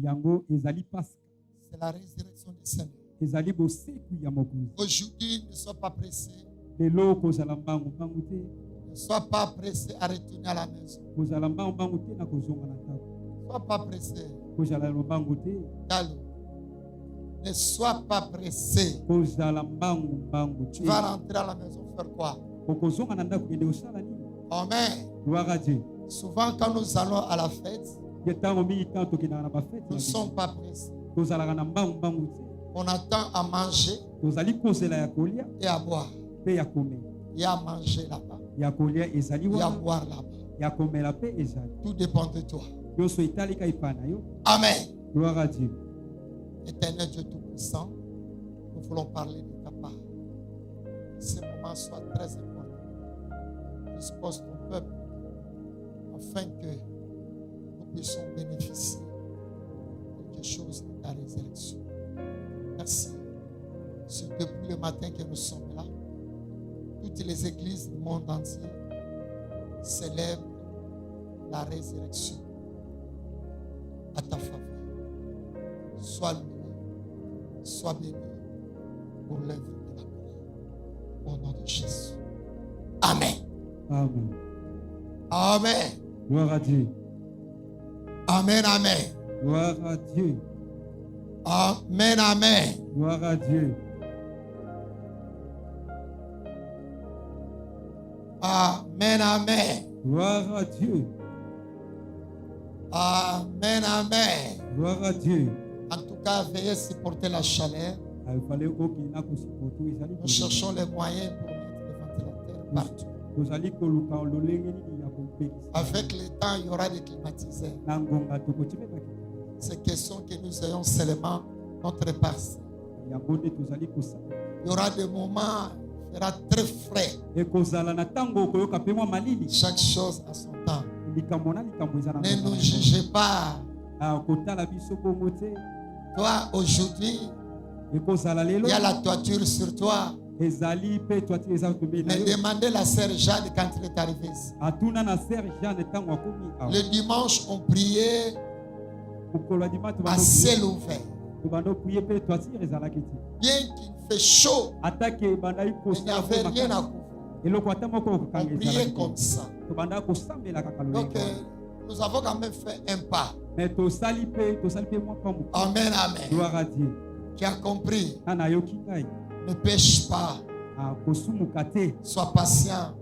yango ezali Pasca. C'est la résurrection du Seigneur. Ezali boseku ya mokonzi. Aujourd'hui, ne sois pas pressé. Lelo kozala mbangu te. Ne sois pas pressé à retourner à la maison. Kozala mbangu te na kozonga na ndako. Ne sois pas pressé. Kozala mbangu te. Dalo. Ne sois pas pressé. Kozala mbangu te. Tu vas rentrer à la maison faire quoi? Kozonga na ndako kende osala nini? Amen. Gloire à Dieu. Souvent, quand nous allons à la fête, nous ne sommes pas pressés. On attend à manger et à boire. Il y a à manger là-bas. Il y a à boire là-bas. Tout dépend de toi. Amen. Gloire à Dieu. Éternel Dieu Tout-Puissant, nous voulons parler de ta part. Que ce moment soit très important. Dispose ton peuple afin que nous puissions bénéficier de quelque chose de ta résurrection. Merci. C'est depuis le matin que nous sommes là. Toutes les églises du monde entier célèbrent la résurrection à ta faveur. Sois loué, sois béni pour l'œuvre de la gloire. Au nom de Jésus. Amen. Amen. Amen. Gloire à Dieu. Amen, amen. Gloire à Dieu. Amen, amen. Gloire à Dieu. Amen, amen. Gloire à Dieu. Amen, amen. Gloire à Dieu. En tout cas, veuillez supporter la chaleur. Nous cherchons les moyens pour mettre des ventilateurs partout. Avec le temps, il y aura des climatiseurs. C'est question que nous ayons seulement notre parcelle. Il y aura des moments, il sera très frais. Chaque chose a son temps. Ne nous jugez pas. Toi, aujourd'hui, il y a la toiture sur toi. Mais demandez la sœur Jeanne quand elle est arrivée ici. Le dimanche, on priait à ciel ouvert. Bien qu'il fait chaud, il n'y avait rien à couvrir. On priait comme ça. Donc, nous avons quand même fait un pas. Amen, amen. Gloire à Dieu. Tu as compris? Ne pêche pas. Sois patient.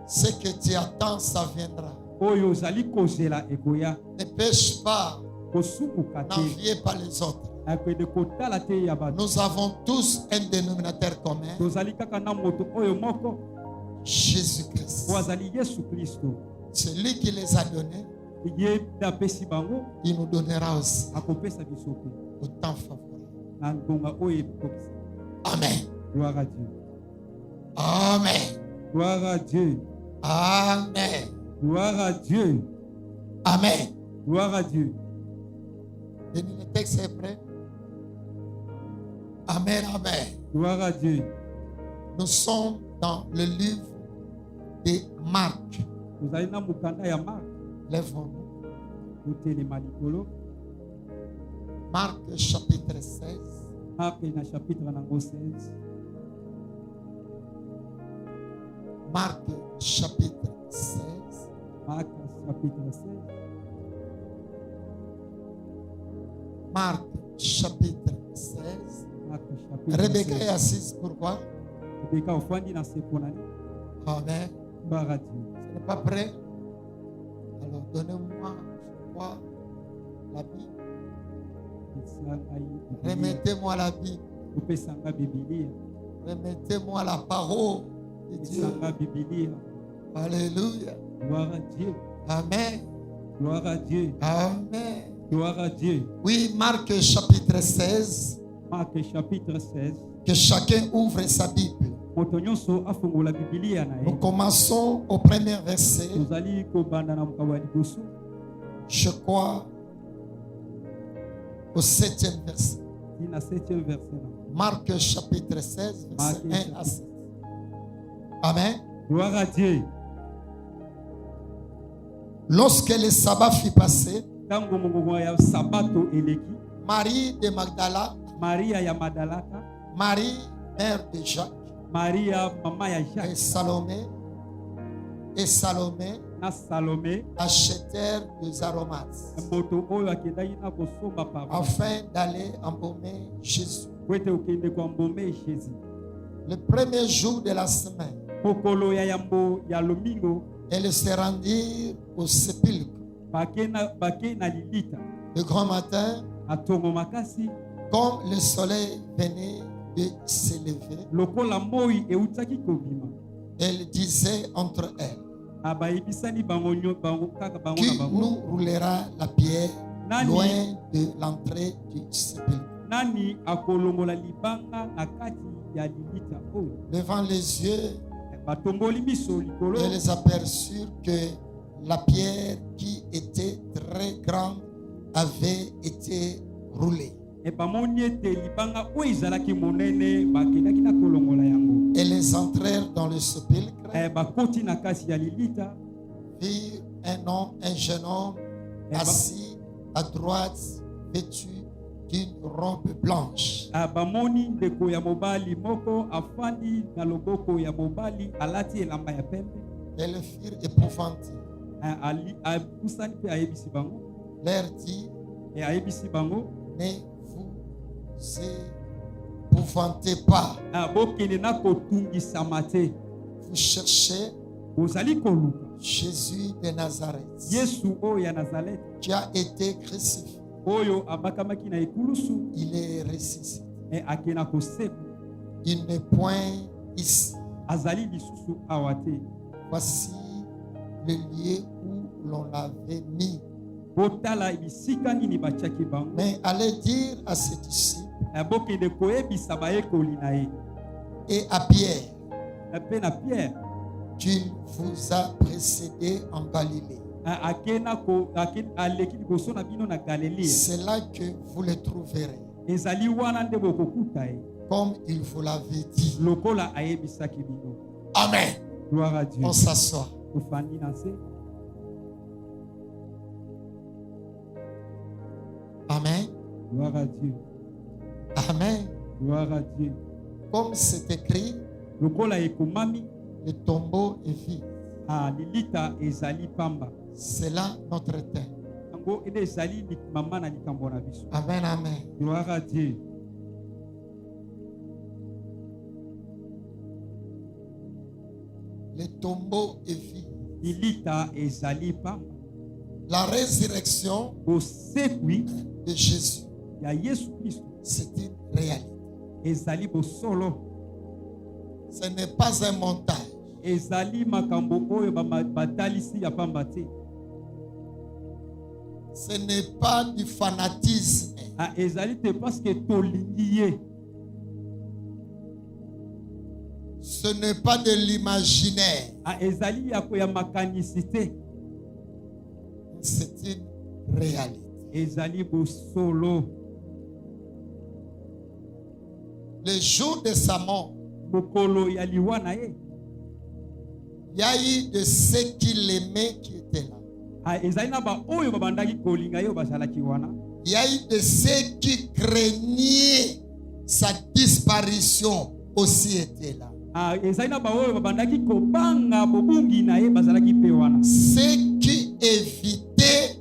Ce que tu attends, ça viendra. Ne pêche pas. N'enviez pas les autres. Nous avons tous un dénominateur commun. Jésus-Christ. C'est lui qui les a donnés. Il nous donnera aussi au temps favorable. Amen. Gloire à Dieu. Amen. Gloire à Dieu. Amen. Gloire à Dieu. Amen. Gloire à Dieu. Le texte est prêt. Amen. Amen. Gloire à Dieu. Nous sommes dans le livre de Marc. Nous allons dans le Marc. Lèvons-nous. Marc chapitre 16. Marc chapitre 16. Marc chapitre 16. Marc chapitre 16. Marc chapitre 16. Marc chapitre Rebecca 16. est assise. Pourquoi? Rebecca au fond dans ses Amen. Gloire à Dieu. Ce n'est pas prêt? Alors donnez-moi, je crois, la Bible. Remettez-moi la Bible. Remettez-moi la parole de Dieu. Alléluia. Gloire à Dieu. Amen. Gloire à Dieu. Amen. Gloire à Dieu. Oui, Marc chapitre 16. Marc chapitre 16. Que chacun ouvre sa Bible. Nous commençons au premier verset. Je crois au 7e verset. Marc chapitre 16, verset 1 à 7. Amen. Gloire à Dieu. Lorsque le sabbat fut passé, Tango mongongo ya sabato eleki. Marie de Magdala, Maria ya Madalaka. Marie, mère de Jacques, Maria mama ya et Jacques. Salomé Na Salomé. achetèrent des aromates Moto oyo akendaki na kosomba papa. afin d'aller embaumer Jésus. Kwete okende kwambome Jésus. Le premier jour de la semaine, Mokolo ya yambo ya lomingo. elles se rendirent au sépulcre. Bake na lilita. Le grand matin, Atongo makasi. comme le soleil venait de s'élever, Lokola moi eutaki kobima. elles disaient entre elles, Abayebisani bango kaka bango qui na bango. nous roulera la pierre Nani? loin de l'entrée du sépulcre. Nani akolongola libanga na kati ya lilita oyo. Devant les yeux, Batomboli miso likolo. elles aperçurent que la pierre qui était très grande avait été roulée. E bamoni ete libanga oyo ezalaki monene bakendaki na kolongola yango. Elles entrèrent dans le sépulcre, Bakoti na kasi ya lilita. virent un jeune homme assis à droite, vêtu d'une robe blanche. Bamoni ndeko ya mobali moko afandi na loboko ya mobali alati elamba ya pembe. Elles furent épouvantées. Apusani mpe ayebisi bango. Leur dit, Ayebisi bango. ne vous épouvantez pas. Bokende na kotungisama te. Vous cherchez Bozali koluka Jésus de Nazareth, Yesu oyo ya Nazareth qui a été crucifié. oyo abakamaki na ekulusu. Il est ressuscité. Akena koseku. Il n'est point ici. Azali lisusu awa te. Voici le lieu où l'on l'avait mis. Botala bisika nini batiaki bango. Mais allez dire à ses disciples Bokende koyebisa bayekoli na ye. et à Pierre Mpe na Pierre qu'il vous a précédé en Galilée. aleki liboso na bino na Galilée. C'est là que vous le trouverez, Ezali wana nde bokokuta ye. comme il vous l'avait dit. Lokola ayebisaki bino. Amen. Gloire à Dieu. On s'assoit. Tofandi na se. Amen. Gloire à Dieu. Amen. Gloire à Dieu. Comme c'est écrit, Lokola ekomami. le tombeau est vide. Lilita ezali pamba. C'est là notre terre. Yango ede ezali mama na likambo na biso. Amen, amen. Gloire à Dieu. Le tombeau est vide. Lilita ezali pamba. La résurrection Bosekwi de Jésus, ya Yesu Kristo c'est une réalité. ezali bosolo. Ce n'est pas un montage. Ezali makambo oyo batalisi ya pamba te. Ce n'est pas du fanatisme. Ezali te parce que tolingi ye. Ce n'est pas de l'imaginaire. Ezali ya makanisi te. C'est une réalité. Ezali bosolo. Le jour de sa mort, Mokolo ya liwa na ye. il y a eu de ceux qui l'aimaient qui étaient là. Ezali na ba oyo babandaki kolinga yo bazalaki wana. Il y a eu de ceux qui craignaient sa disparition aussi étaient là. Ezali na ba oyo babandaki kobanga bobungi na ye bazalaki pe wana. Ceux qui évitaient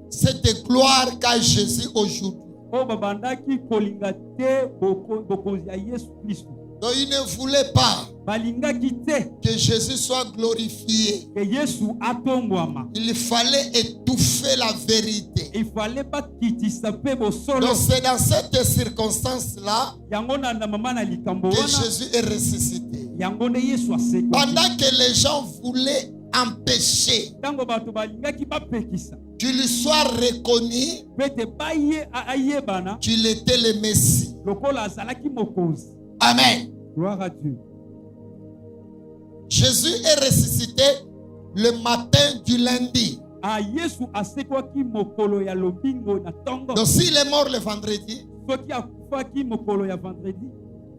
cette gloire qu'a Jésus aujourd'hui. O babandaki kolinga te bokonzi ya Yesu Kristo. Donc il ne voulait pas Balingaki te que Jésus soit glorifié. que Yesu atongwama. Il fallait étouffer la vérité. Il fallait pas kitisa pe bosolo. Donc c'est dans cette circonstance-là Yango na mama na likambo que wana. Jésus est ressuscité. Yango ne Yesu asekwa. Pendant que les gens voulaient empêcher Tango bato balingaki bapekisa. qu'il soit reconnu Pete baye ayebana. qu'il était le Messie. Lokola azalaki mokonzi. Amen. Gloire à Dieu. Jésus est ressuscité le matin du lundi. Yesu asekwaki mokolo ya lobingo na tongo. Donc s'il est mort le vendredi, Soki akufaki mokolo ya vendredi.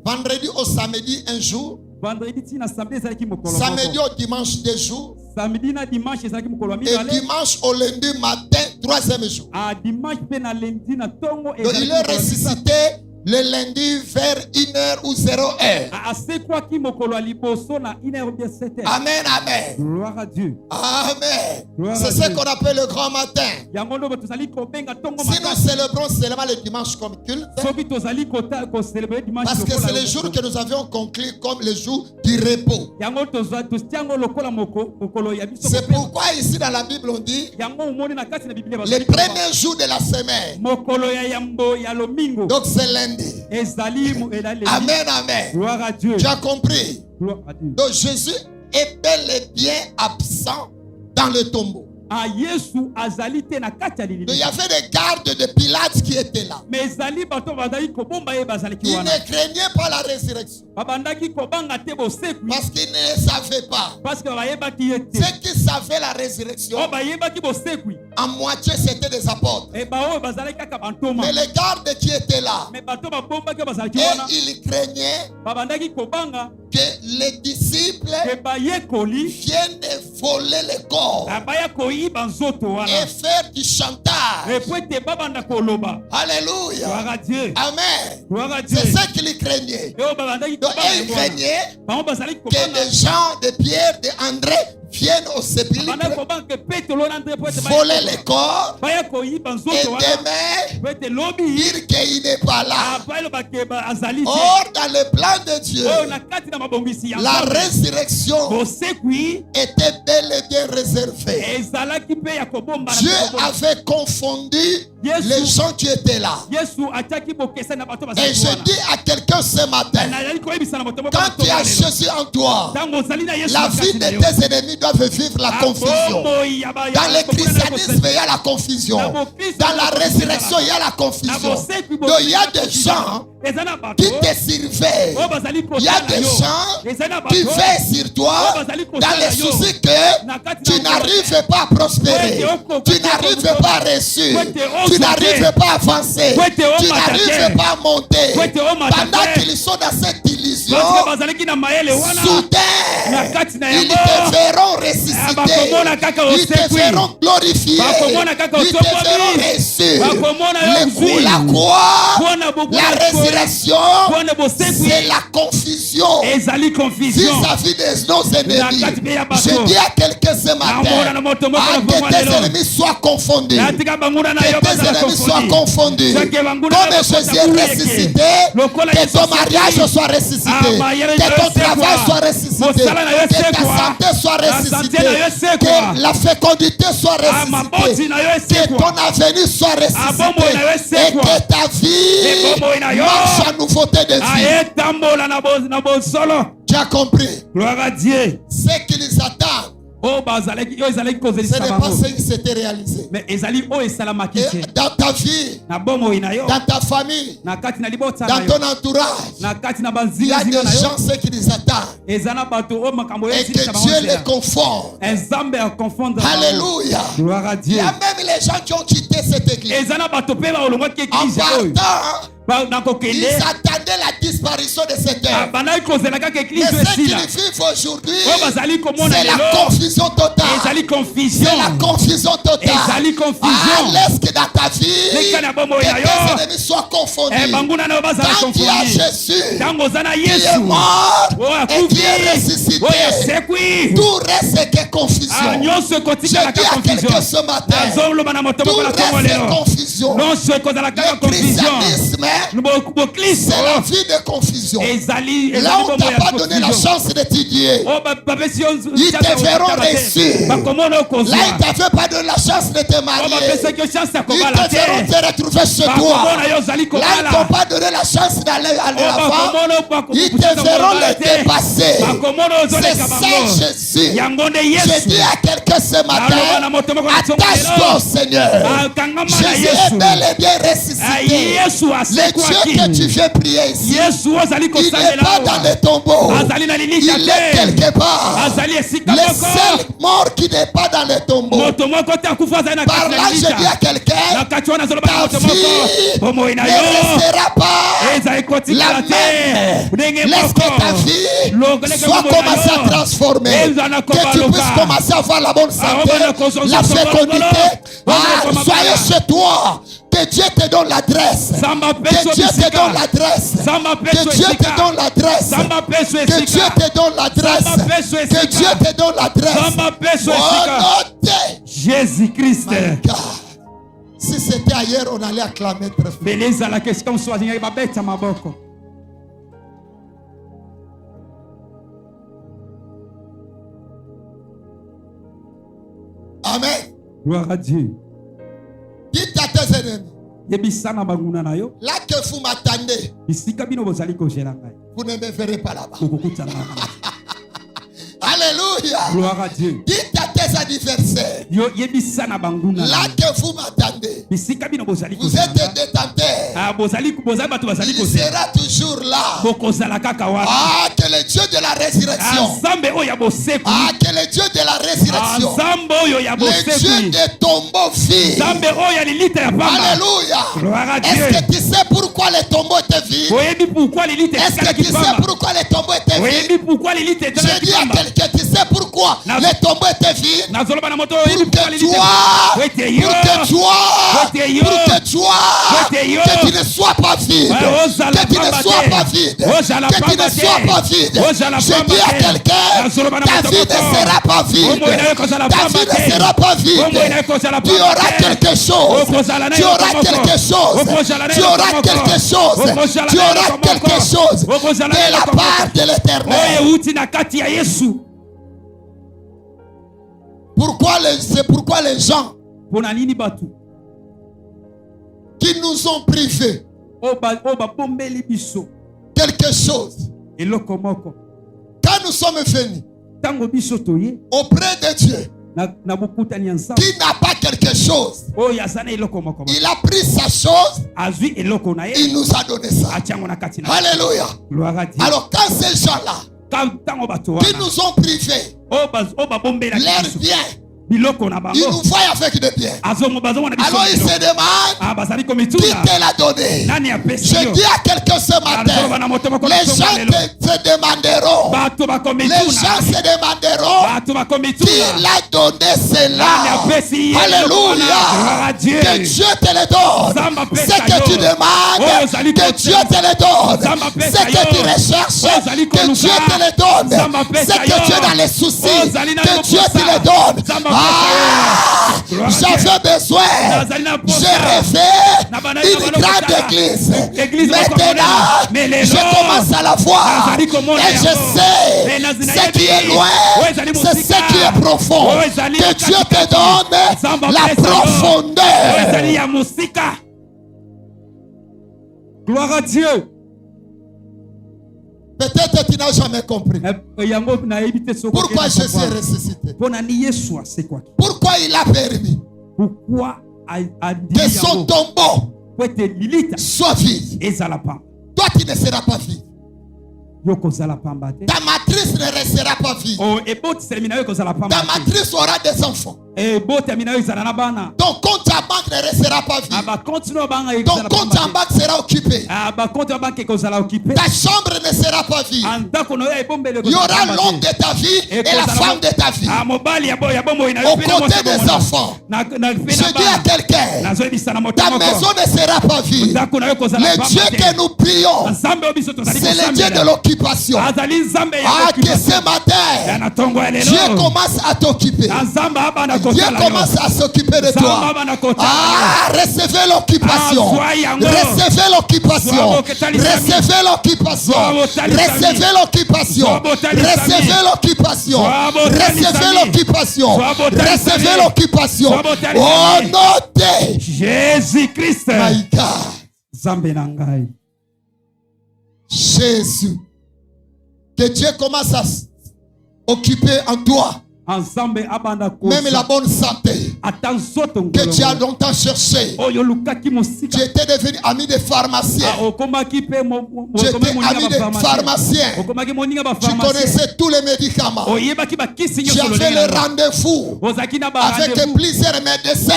vendredi au samedi un jour, Vendredi tina samedi ezalaki mokolo. samedi au dimanche 2 jours, samedi na dimanche ezalaki mokolo wa Et mibale. dimanche au lundi matin, 3e jour. A dimanche pe na lundi na tongo Donc il est ressuscité le lundi vers 1h ou 0h. asekwaki mokolo ya liboso na 1h ou bien 7h. Amen, amen. Gloire à Dieu. Amen. Gloire C'est à ce Dieu. qu'on appelle le grand matin. Yango ndo tozali kobenga tongo Si nous makasi. célébrons seulement le dimanche comme culte, Soki tozali célébrer dimanche parce que lokola c'est le jour que nous avions conclu comme le jour du repos. yango tostiango lokola mokolo ya biso. C'est pourquoi ici dans la Bible on dit yango omoni na kati na Biblia le bazali premier jour de la semaine. mokolo ya yambo ya lomingo. Donc c'est lundi. Ezali Amen, amen. Gloire à Dieu. Tu as compris? Gloire à Dieu. Donc Jésus est bel et bien absent dans le tombeau. A Yesu azali te na kati ya Donc lilili. il y avait des gardes de Pilate qui étaient là. Mais ezali bato bazali kobomba ye bazali Ils kiwana. ne craignaient pas la résurrection Babandaki kobanga te bosekwi parce qu'ils ne savaient pas. parce que bayebaki ye te. Ceux qui savaient la résurrection, O bayebaki bosekwi. en moitié c'était des apôtres. E baoyo bazali kaka bantoma. Mais les gardes qui étaient là, Mais bato babombaki bazali et kiwana. ils craignaient Babandaki kobanga que les disciples ke bayekoli viennent voler les corps baya koyiba nzoto et wana. faire du chantage. Epo ete babanda koloba. Alléluia. Gloire à Dieu. Amen. Gloire à Dieu. C'est ça qu'ils craignaient. Eo babandaki Donc kobanga ils wana. craignaient Bango bazali que kobanga. des gens de Pierre, de André viennent au Babandaki sépulcre, kobanga ke Petelo na Andre po ete voler les corps baya koyiba et nzoto wana. demain Po ete lobi dire qu'il n'est pas là. apaelo bakeba azali te. Or, dans le plan de Dieu, Oyo na kati na mabongisi ya la Nzambe. résurrection Bosekwi était bel et bien réservée. ezalaki mpe ya kobomba na Dieu kobomba. avait confondu Yesu- les gens qui étaient là. Yesu atiaki bokesani na bato Et bazali je wana. dis à quelqu'un ce matin, Nazali koyebisa na bato moko quand tu as bato lelo. Jésus en toi, Ntango ozali na Yesu la na vie kati de na yo. tes ennemis doivent vivre la confusion. Bomoi ya ba- ya Dans le bokuna na christianisme, kosala. il y a la confusion. Dans la résurrection, il y a la Na confusion. bosekwi Donc il y a des gens eza na bato qui te servaient. oyo bazali Il y a kotala des yo. gens Eza na qui bato veillent sur toi dans le souci que tu n'arrives pas à prospérer, tu n'arrives pas à réussir, tu n'arrives pas à avancer, tu n'arrives pas à monter. Pendant qu'ils sont dans cette illusion, parce que bazalaki na mayele wana na soudain, kati na ils yango te verront ressusciter, bakomona kaka ils te osekwi. verront glorifier, Bakomona kaka ils te otokomi. verront réussir. Bakomona yo ozwi. La croix, Bona bokuna la koya. résurrection, Bona bosekwi. c'est la confusion ezali confusion. vis-à-vis de nos ennemis. kati pe ya bato. Je dis à quelqu'un ce Naomona na moto moko matin, na que bongo tes lelo. ennemis soient confondus. Natika banguna na yo Que tes bazala ennemis soient confondus. confondus. Sake banguna Comme na Jésus bakota est kuyeke. ressuscité, Lokola que Yesu ton asekwi. mariage soit ressuscité, mayele que na yo ton travail esekwa. soit ressuscité, Mosala na yo que ta esekwa. santé soit Na ressuscitée, santé na yo esekwa. que la fécondité soit maboti ressuscitée, na yo que esekwa. ton avenir soit Bomoi na yo ressuscité et esekwa. que ta vie Bomoi na yo. marche en nouveauté de vie. ayetambola na bosolo. Tu as compris? Gloire à Dieu. Ce qui les attend, Oyo bazalaki yo ezalaki ce kozelisa n'est pas bango. ce qui s'était réalisé. Mais ezali oyo esalamaki Et te. dans ta vie, Na bomoi na yo. dans ta famille, Na kati na libota na dans yo. ton entourage, Na kati na il y a des banzinga na yo. gens ce qui les attendent Eza na bato oyo makambo et yesilisa que bango Dieu nzela. les confonde. Nzambe akonfonda bango. Alléluia. Gloire à Il Dieu. y a même les gens qui ont quitté cette église. Eza na bato pe baolongwaki En eglise oyo. partant, Na ils kokende. attendaient la disparition de cette œuvre. Bandaki kozela kaka Mais eglise ce qu'ils esila. vivent aujourd'hui, Oyo bazali komona c'est la lelo. confusion totale. Ezali confusion. C'est la confusion totale. Ezali confusion. À l'aise que dans ta vie, Leka na bomoi que na yo. tes ennemis soient confondus. Banguna na yo bazala Quand tu as confondi. Jésus, Ntango oza na qui est Yesu. mort Oyo et qui est akufi. ressuscité, Oyo asekwi. tout reste que confusion. Nyonso Je ekotikalaka dis à confusion. quelqu'un ce matin, Nazoloba na moto tout moko na tongo reste lelo. confusion. Nyonso ekozala kaka Le confusion. christianisme, Bokristo c'est la vie de confusion. ezali Là où bomoi tu n'as ya pas donné la confusion. chance d'étudier, Oyo bapesi yo ils te verront réussir. bakomona Là, okozwa. ils ne t'avaient pas donné la chance de te Oyo marier. bapesaki yo chance ya Ils kobala te verront te. te retrouver chez toi. Bakomona yo ozali Là, ils ne kobala. t'ont pas donné la chance d'aller à Oyo l'avant. bakomona Ils te verront les dépasser. bakomona C'est ozoleka ça, bango. Jésus. Yango nde Je Yesu. dis à quelqu'un ce Naloba na matin, moto moko na tongo attache-toi lelo. au Seigneur. Kangama na Jésus est Yesu. bel et bien ressuscité. Yesu Le Dieu que tu asekwaki. viens prier ici, Yesu ozali il n'est kosalela pas dans awa. le tombeau. Azali na lilita Il est te. quelque part. Azali esika Le moko. seul mort qui n'est pas dans le tombeau. Moto moko te akufa azali na Par kati là, na je dis à lilita. quelqu'un, Na ne restera pas la même. Laisse que ta vie soit commencée à transformer. Que tu puisses commencer à avoir la bonne santé, la fécondité. Soyez chez toi. Que Dieu te donne l'adresse. Que Dieu te donne l'adresse. Que Dieu te donne l'adresse. Que Dieu te donne l'adresse. Que Dieu te donne l'adresse. Oh, Jésus-Christ. Si c'était ailleurs, on allait acclamer très fort. Amen. Gloire à Dieu. Dites à tes ennemis. Là que vous m'attendez, vous ne me verrez pas là-bas. Alléluia. Gloire à Dieu. Dites à tes adversaires. Là que vous m'attendez, vous êtes détentés. Il sera toujours là. Ah, que le Dieu de la résurrection. Ah, que le Dieu de la résurrection. Le Dieu des tombeaux vide. Alléluia. Est-ce que tu sais pourquoi les tombeaux étaient vides? Est-ce que tu sais pourquoi les tombeaux étaient vides? Je dis à quelqu'un, tu sais pourquoi les tombeaux étaient vides? Pour que tu ne sois pas vide. Que tu ne sois pas vide. Que tu ne sois pas vide. Je dis à quelqu'un, ta vie ne sera pas vide. Ta vie ne sera pas vide. Tu auras quelque chose. Tu auras quelque chose. Tu auras quelque chose. Tu auras quelque chose de la part de l'Éternel. C'est pourquoi les gens qui nous ont privés quelque chose, quand nous sommes venus auprès de Dieu, qui n'a pas quelque chose, il a pris sa chose, il nous a donné ça. Alléluia. Alors quand ces gens-là qui nous ont privés leurs biens, ils nous voient avec des biens. Alors ils se demandent qui te l'a donné. Je dis à quelqu'un ce matin, les gens se demanderont, qui l'a donné cela. Alléluia. Que Dieu te le donne. Ce que tu demandes, que Dieu te le donne. Ce que tu recherches, que Dieu te le donne. Ce que tu es dans les soucis, que Dieu te le donne. J'avais besoin. J'ai rêvé une grande église. Maintenant, je commence à la voir. Et je sais ce qui est loin, c'est ce qui est profond. Que Dieu te donne la profondeur. Gloire à Dieu. Peut-être tu n'as jamais compris. Pourquoi Jésus est ressuscité? Pourquoi il a permis que son tombeau soit vide? Toi, tu ne seras pas vide. Ta matrice ne restera pas vide. Ta matrice aura des enfants. Ton compte en banque ne restera pas vide. Ton compte en banque sera occupé. Ta chambre ne sera pas vide. Il y aura l'homme de ta vie et la femme de ta vie. Au côté des enfants. Je dis à quelqu'un, ta maison ne sera pas vide. Le Dieu que nous prions, c'est le Dieu de l'occupation. Ah, que ce matin, Dieu commence à t'occuper. Dieu commence à s'occuper de toi. Ah, recevez l'occupation. Recevez l'occupation. Recevez l'occupation. Recevez l'occupation. Recevez l'occupation. Recevez l'occupation. Recevez l'occupation. Au nom de Jésus-Christ. My God. Jésus. Que Dieu commence à occuper en toi ensemble abanda ko même la bonne santé atanzoto que tu as longtemps cherché. oyo lukaki Tu mosika étais devenu ami des pharmaciens. okomaki pe Tu étais ami des pharmaciens. okomaki moninga ba Tu pharmacien connaissais tous les médicaments. oyebaki bakisi Tu nyonso avais le rendez-vous ozaki na ba avec rendez-vous plusieurs médecins.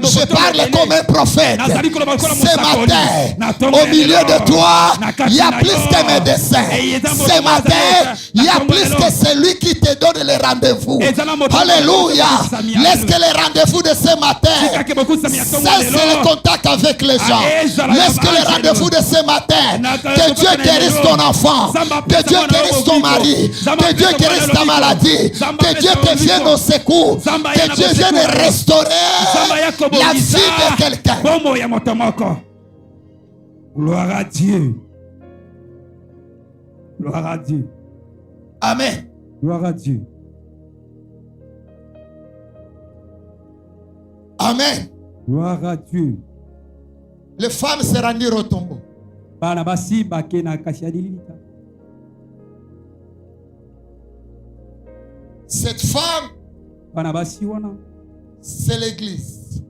Je je parle comme un prophète. Ce matin, au milieu de toi, il y a plus que médecin. Ce matin, il y a plus que celui qui te donne les rendez-vous. Alléluia. Laisse que les rendez-vous de ce matin cesse le contact avec les gens. Laisse que les rendez-vous de ce matin, que Dieu guérisse ton enfant, que Dieu guérisse ton mari, que Dieu guérisse ta maladie, que Dieu te vienne au secours, que Dieu vienne restaurer la vie de quelqu'un. Gloire à Dieu. Gloire à Dieu. Amen. Gloire à Dieu. Amen. Gloire à Dieu. Les femmes se rendirent au tombeau. Cette femme, c'est l'église.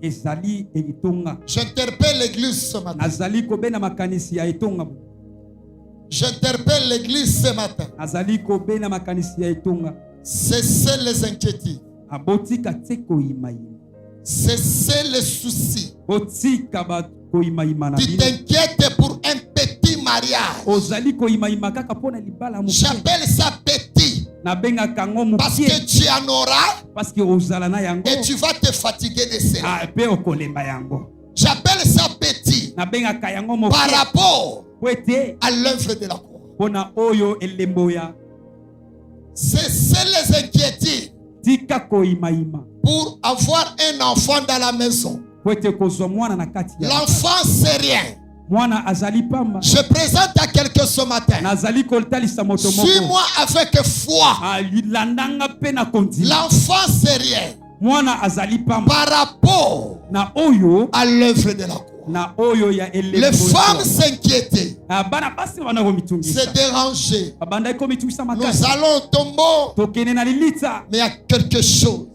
J'interpelle l'église ce matin. J'interpelle l'église ce matin. Cessez les inquiétudes. Cessez les soucis. Tu t'inquiètes pour un petit mariage. J'appelle ça petit. Parce que tu en auras et tu vas te fatiguer de cela. J'appelle ça petit par rapport à l'œuvre de la croix. Cessez les inquiétudes pour avoir un enfant dans la maison. L'enfant c'est rien. Je présente à quelqu'un ce matin. Suis-moi avec foi. L'enfant c'est rien par rapport à l'œuvre de la croix. Les femmes s'inquiétaient, se dérangeaient. Nous allons au tombeau, mais il y a quelque chose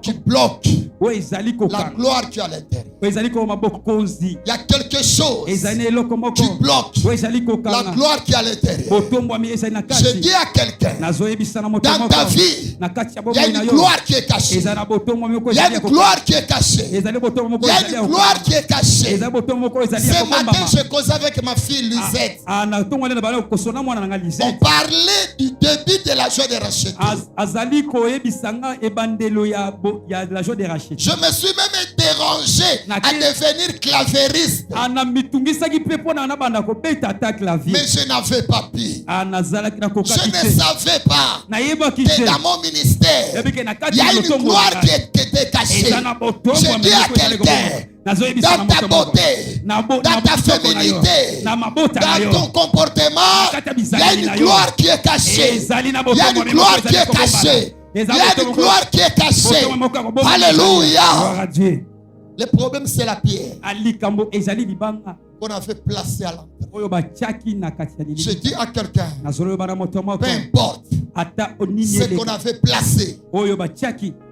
qui bloque la gloire qui est à l'intérieur. Il y a quelque chose qui bloque la gloire qui est à l'intérieur. Je dis à quelqu'un, dans ta vie, il y a une gloire qui est cachée. Il y a une gloire qui est cachée. Il y a une gloire qui est cachée. Ce matin, je causais avec ma fille Lisette. On parlait du début de la joie de racheter. Je me suis même dérangé à devenir clavériste. Mais je n'avais pas pu. Je ne savais pas que dans mon ministère, il y a une gloire qui était cachée. Je dis à quelqu'un, dans ta beauté, dans ta féminité, dans ton comportement, il y a une gloire qui est cachée. Il y a une gloire qui est cachée. Il y a une gloire qui est cachée. Alléluia. Le problème, c'est la pierre qu'on avait placée à l'entrée. Je dis à quelqu'un, peu importe ce qu'on avait placé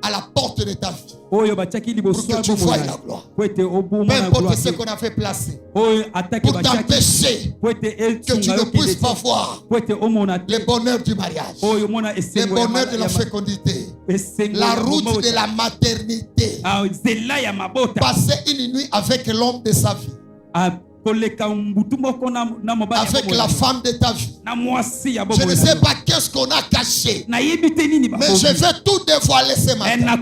à la porte de ta vie pour que tu voies la gloire. Peu importe ce qu'on avait placé pour t'empêcher que tu ne puisses pas voir le bonheur du mariage, le bonheur de la fécondité, la route de la maternité, passer une nuit avec l'homme de sa vie, avec la femme de ta vie. Je ne sais pas qu'est-ce qu'on a caché, mais je vais tout dévoiler ce matin.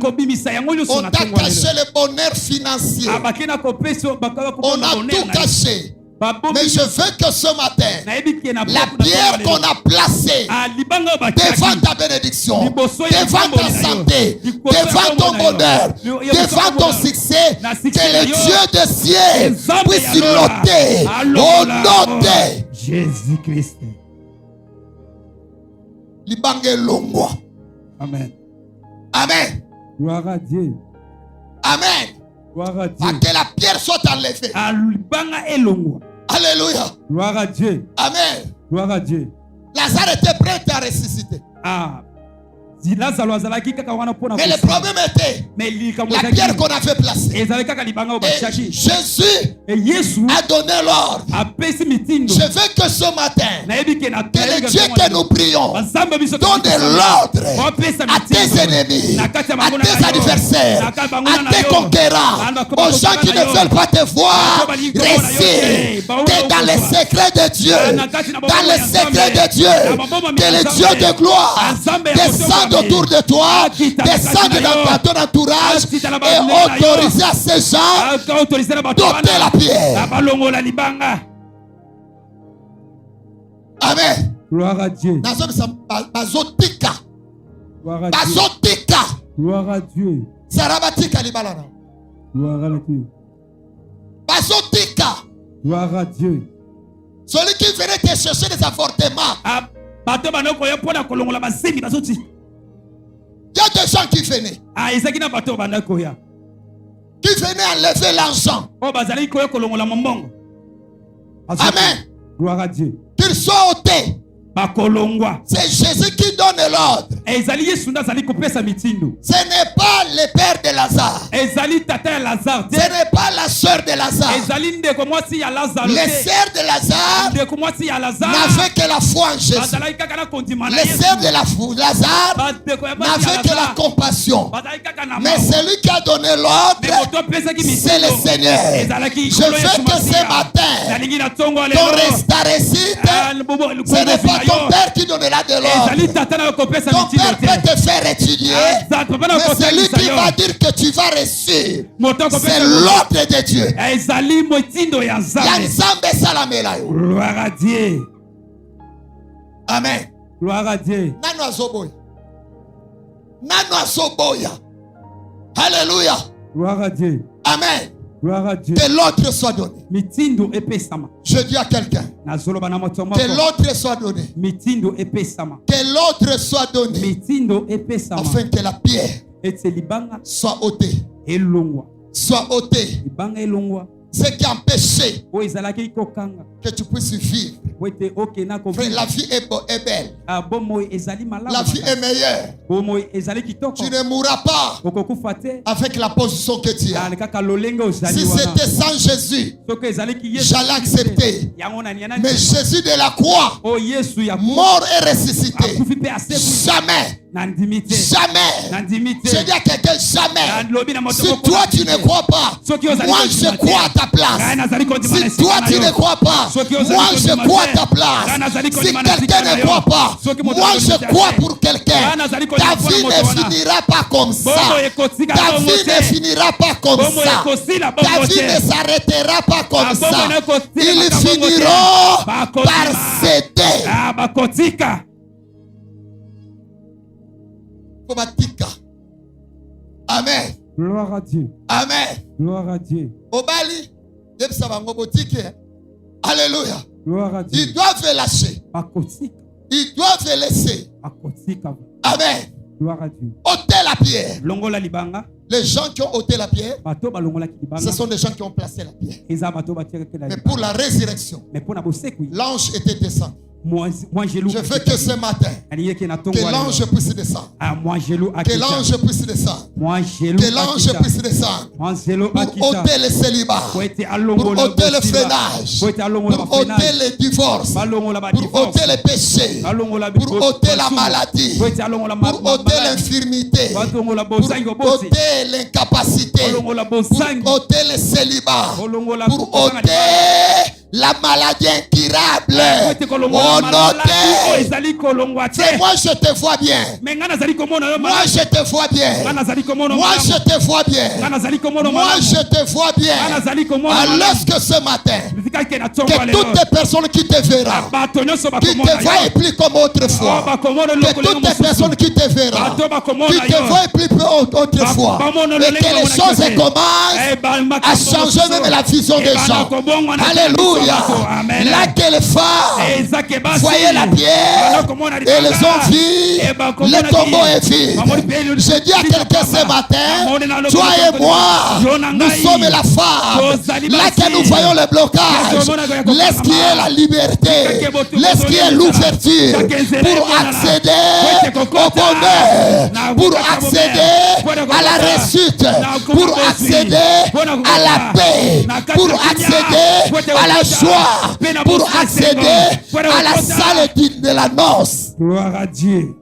On t'a caché le bonheur financier. On a tout caché. Mais je veux que ce matin, la pierre qu'on a placée devant ta bénédiction, devant ta santé, devant ton bonheur, devant ton succès, que le Dieu des cieux puisse noter au nom de Jésus-Christ. Amen. Amen. Gloire à Dieu. Amen. Gloire à Dieu. Que la pierre soit enlevée. Alléluia. Gloire à Dieu. Amen. Gloire à Dieu. Lazare était prêt à ressusciter. Lazaro azalaki kaka wana mpona Mais le problème était mais likambo la pierre qu'on avait placée. ezalaki kaka libanga oyo Et batiaki Jésus et Yesu a donné l'ordre. apesi mitindo Je veux que ce matin, nayebi ke na que le Dieu que nous prions bazamba biso donne l'ordre à tes ennemis, à tes adversaires, à tes conquérants, aux gens qui ne veulent pas te voir réussir. T'es dans les secrets de Dieu, dans les secrets de Dieu, que le Dieu de gloire descende autour de toi, descende dans ton entourage et autorise à ces gens d'ôter la pierre. Amen. Gloire à Dieu. Bazotika. Gloire à Dieu. Bazotika. Gloire à Dieu. Sarabatika libalana. Gloire à Dieu. Bazotika. Gloire à Dieu. Celui qui venait te chercher des avortements. Il y a des gens qui venaient. Qui venaient enlever l'argent. Amen. Gloire à Dieu. Qu'ils soient ôtés. C'est Jésus qui donne l'ordre. Ce n'est pas le père de Lazare. Ce n'est pas la soeur de Lazare. Les sœurs de Lazare n'avaient que la foi en Jésus. Les sœurs de Lazare n'avaient que la compassion. Mais celui qui a donné l'ordre, c'est le Seigneur. Je veux que ce matin, ta réussite, ce n'est pas ton père qui donnera de l'ordre. Ton père peut te faire étudier, mais celui qui va dire que tu vas réussir, c'est l'ordre de Dieu. Gloire à Dieu. Amen. Gloire à Dieu. Alléluia. Gloire à Dieu. Amen. Gloire à Dieu. Que l'autre soit donné. Je dis à quelqu'un. Que l'autre soit donné. Que l'autre soit donné. Afin que la pierre soit ôtée. Soit ôtée. Ce qui empêchait que tu puisses vivre. Frère, la vie est belle. La vie est meilleure. Tu ne mourras pas avec la position que tu as. Si c'était sans Jésus, j'allais accepter. Mais Jésus de la croix, mort et ressuscité, jamais. Jamais. Je dis à quelqu'un jamais. Si toi tu ne crois pas, moi je crois à ta place. Si toi tu ne crois pas, moi je crois à ta place. Si quelqu'un ne croit pas, moi je crois pour quelqu'un. Ta vie ne finira pas comme ça. Ta vie ne finira pas comme ça. Ta vie ne s'arrêtera pas comme ça. Ils finiront par céder. Amen. Gloire à Dieu. Amen. Gloire à Dieu. Obali, alléluia. Gloire à Dieu. Ils doivent lâcher. Ils doivent laisser. Amen. Gloire à Dieu. Ôter la pierre. Les gens qui ont ôté la pierre, ce sont des gens qui ont placé la pierre. Mais pour la résurrection, l'ange était descendu. Je veux que ce matin, que l'ange puisse descendre. Que l'ange puisse descendre. Que l'ange puisse descendre. Pour ôter le célibat. Pour ôter le freinage. Pour ôter le divorce. Pour ôter le péché. Pour ôter la maladie. Pour ôter l'infirmité. Pour ôter l'incapacité. Pour ôter le célibat. Pour ôter la maladie incurable. Oh non, c'est moi je te vois bien. Moi je te vois bien. Moi je te vois bien. Moi je te vois bien. Alors que ce matin, que toutes les personnes qui te verront, qui te voient plus comme autrefois, que toutes les personnes qui te verront, qui te voient plus autrefois, et que les choses commencent à changer même la vision des gens. Alléluia. Alléluia. Là que les femmes voyaient la pierre et les ont vus, le tombeau est vide. Je dis à quelqu'un ce matin, toi et moi, nous sommes la femme. Là que nous voyons le blocage, laisse qu'il y ait la liberté, laisse qu'il y ait l'ouverture pour accéder au bonheur, pour accéder à la réussite, pour accéder à la paix, pour accéder à la joie, pour accéder à la salle de la noce. Gloire à Dieu.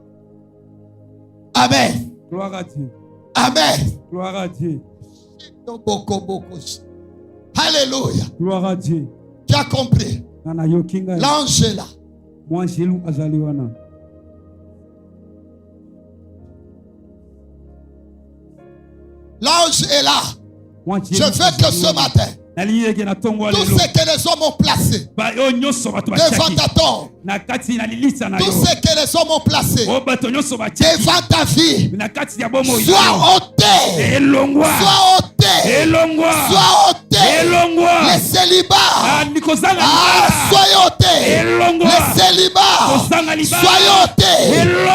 Amen. Gloire à Dieu. Amen. Gloire à Dieu. Alléluia. Gloire à Dieu. Tu as compris? L'ange est là. Moi, j'ai lu Azaliwana. L'ange est là. Je veux que ce matin, tout ce que les hommes ont placé devant ta tombe, tout ce que les hommes ont placé devant ta vie, soit ôté, soit ôté, soit ôté. Les célibats, soyez ôtés. Les célibats, soyez ôtés.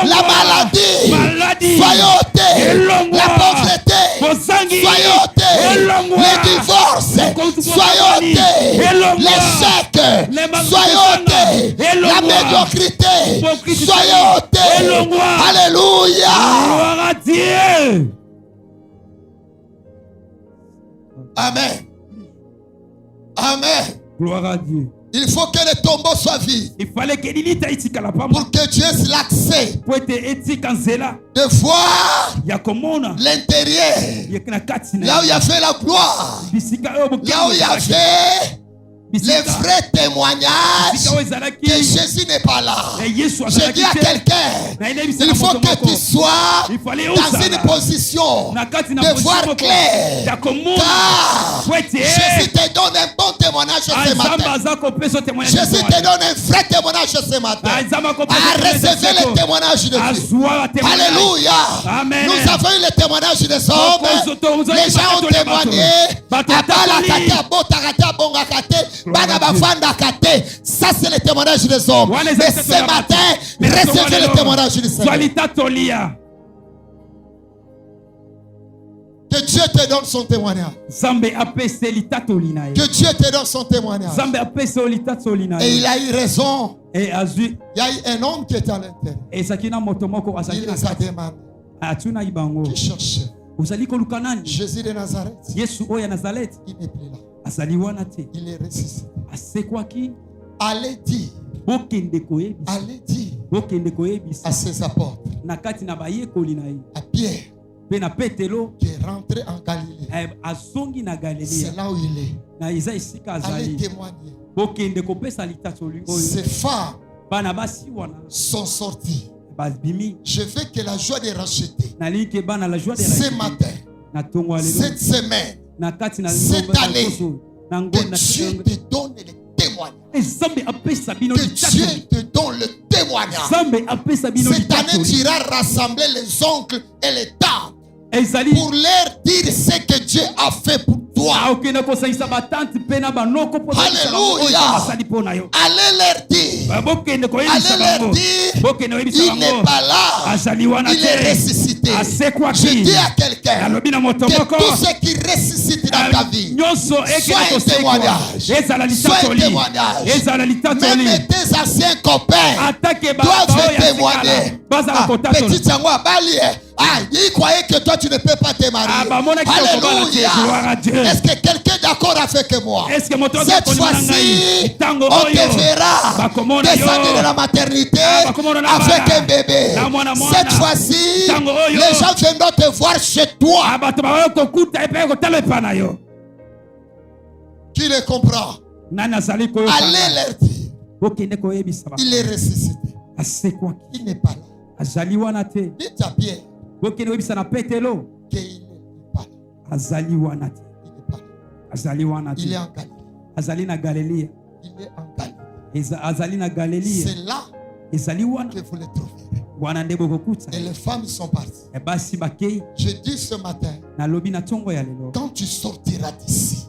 La maladie, soyez ôtés. La pauvreté, soyez ôtés. Les divorces, soyez ôtés. L'échec, soyez ôtés. La médiocrité, soyez ôtés. Alléluia. Gloire à Dieu. Amen. Amen. Gloire à Dieu. Il faut que les tombeaux soient vides. Il fallait que pour que tu aies l'accès de voir l'intérieur. Là où il y avait la gloire. Là où il y avait les vrais témoignages que Jésus n'est pas là. Je dis à quelqu'un, il faut que tu sois dans une position de voir clair. Car Jésus te donne un bon témoignage ce matin. Jésus te donne un vrai témoignage ce matin. À recevoir le témoignage de Dieu. Alléluia. Nous avons eu le témoignage des hommes. Les gens ont témoigné. Ça c'est le témoignage des hommes. Mais ce matin, recevez le témoignage du Seigneur. Que Dieu te donne son témoignage. Que Dieu te donne son témoignage. Et il a eu raison. Il y a eu un homme qui était à l'intérieur. Il les a demandé. Qui cherchait? Jésus de Nazareth. Il n'est plus là. Il est ressuscité. Allez dire. Allez dire à ses apôtres. À Pierre. Qui est rentré en Galilée. C'est là où il est. Allez témoigner. Ces femmes sont sorties. Je veux que la joie de racheter ce matin, cette semaine, cette année, que Dieu te donne le témoignage. Que Dieu te donne le témoignage. Cette année, tu iras rassembler les oncles et les tantes pour leur dire ce que Dieu a fait pour toi. Alléluia. Allez leur dire. Il n'est pas là. Il est ressuscité. Je dis à quelqu'un que tout ce qui ressuscite dans ta vie soit un témoignage. Soit un témoignage. Même tes anciens copains doivent témoigner. Petit Sangwa Bali. Il croyait que toi tu ne peux pas te marier. Alléluia. Est-ce que quelqu'un est d'accord avec moi? Cette fois-ci, on te verra descendre de la maternité avec un bébé. Cette fois-ci, les gens viendront te voir chez toi. Qui le comprend? Allez leur dire. Il est ressuscité. Il n'est pas là. Dites à Pierre qu'il n'est pas là. Il est en Galilée. Il est en Galilée. C'est là que vous le trouverez. Et les femmes sont parties. Je dis ce matin, quand tu sortiras d'ici,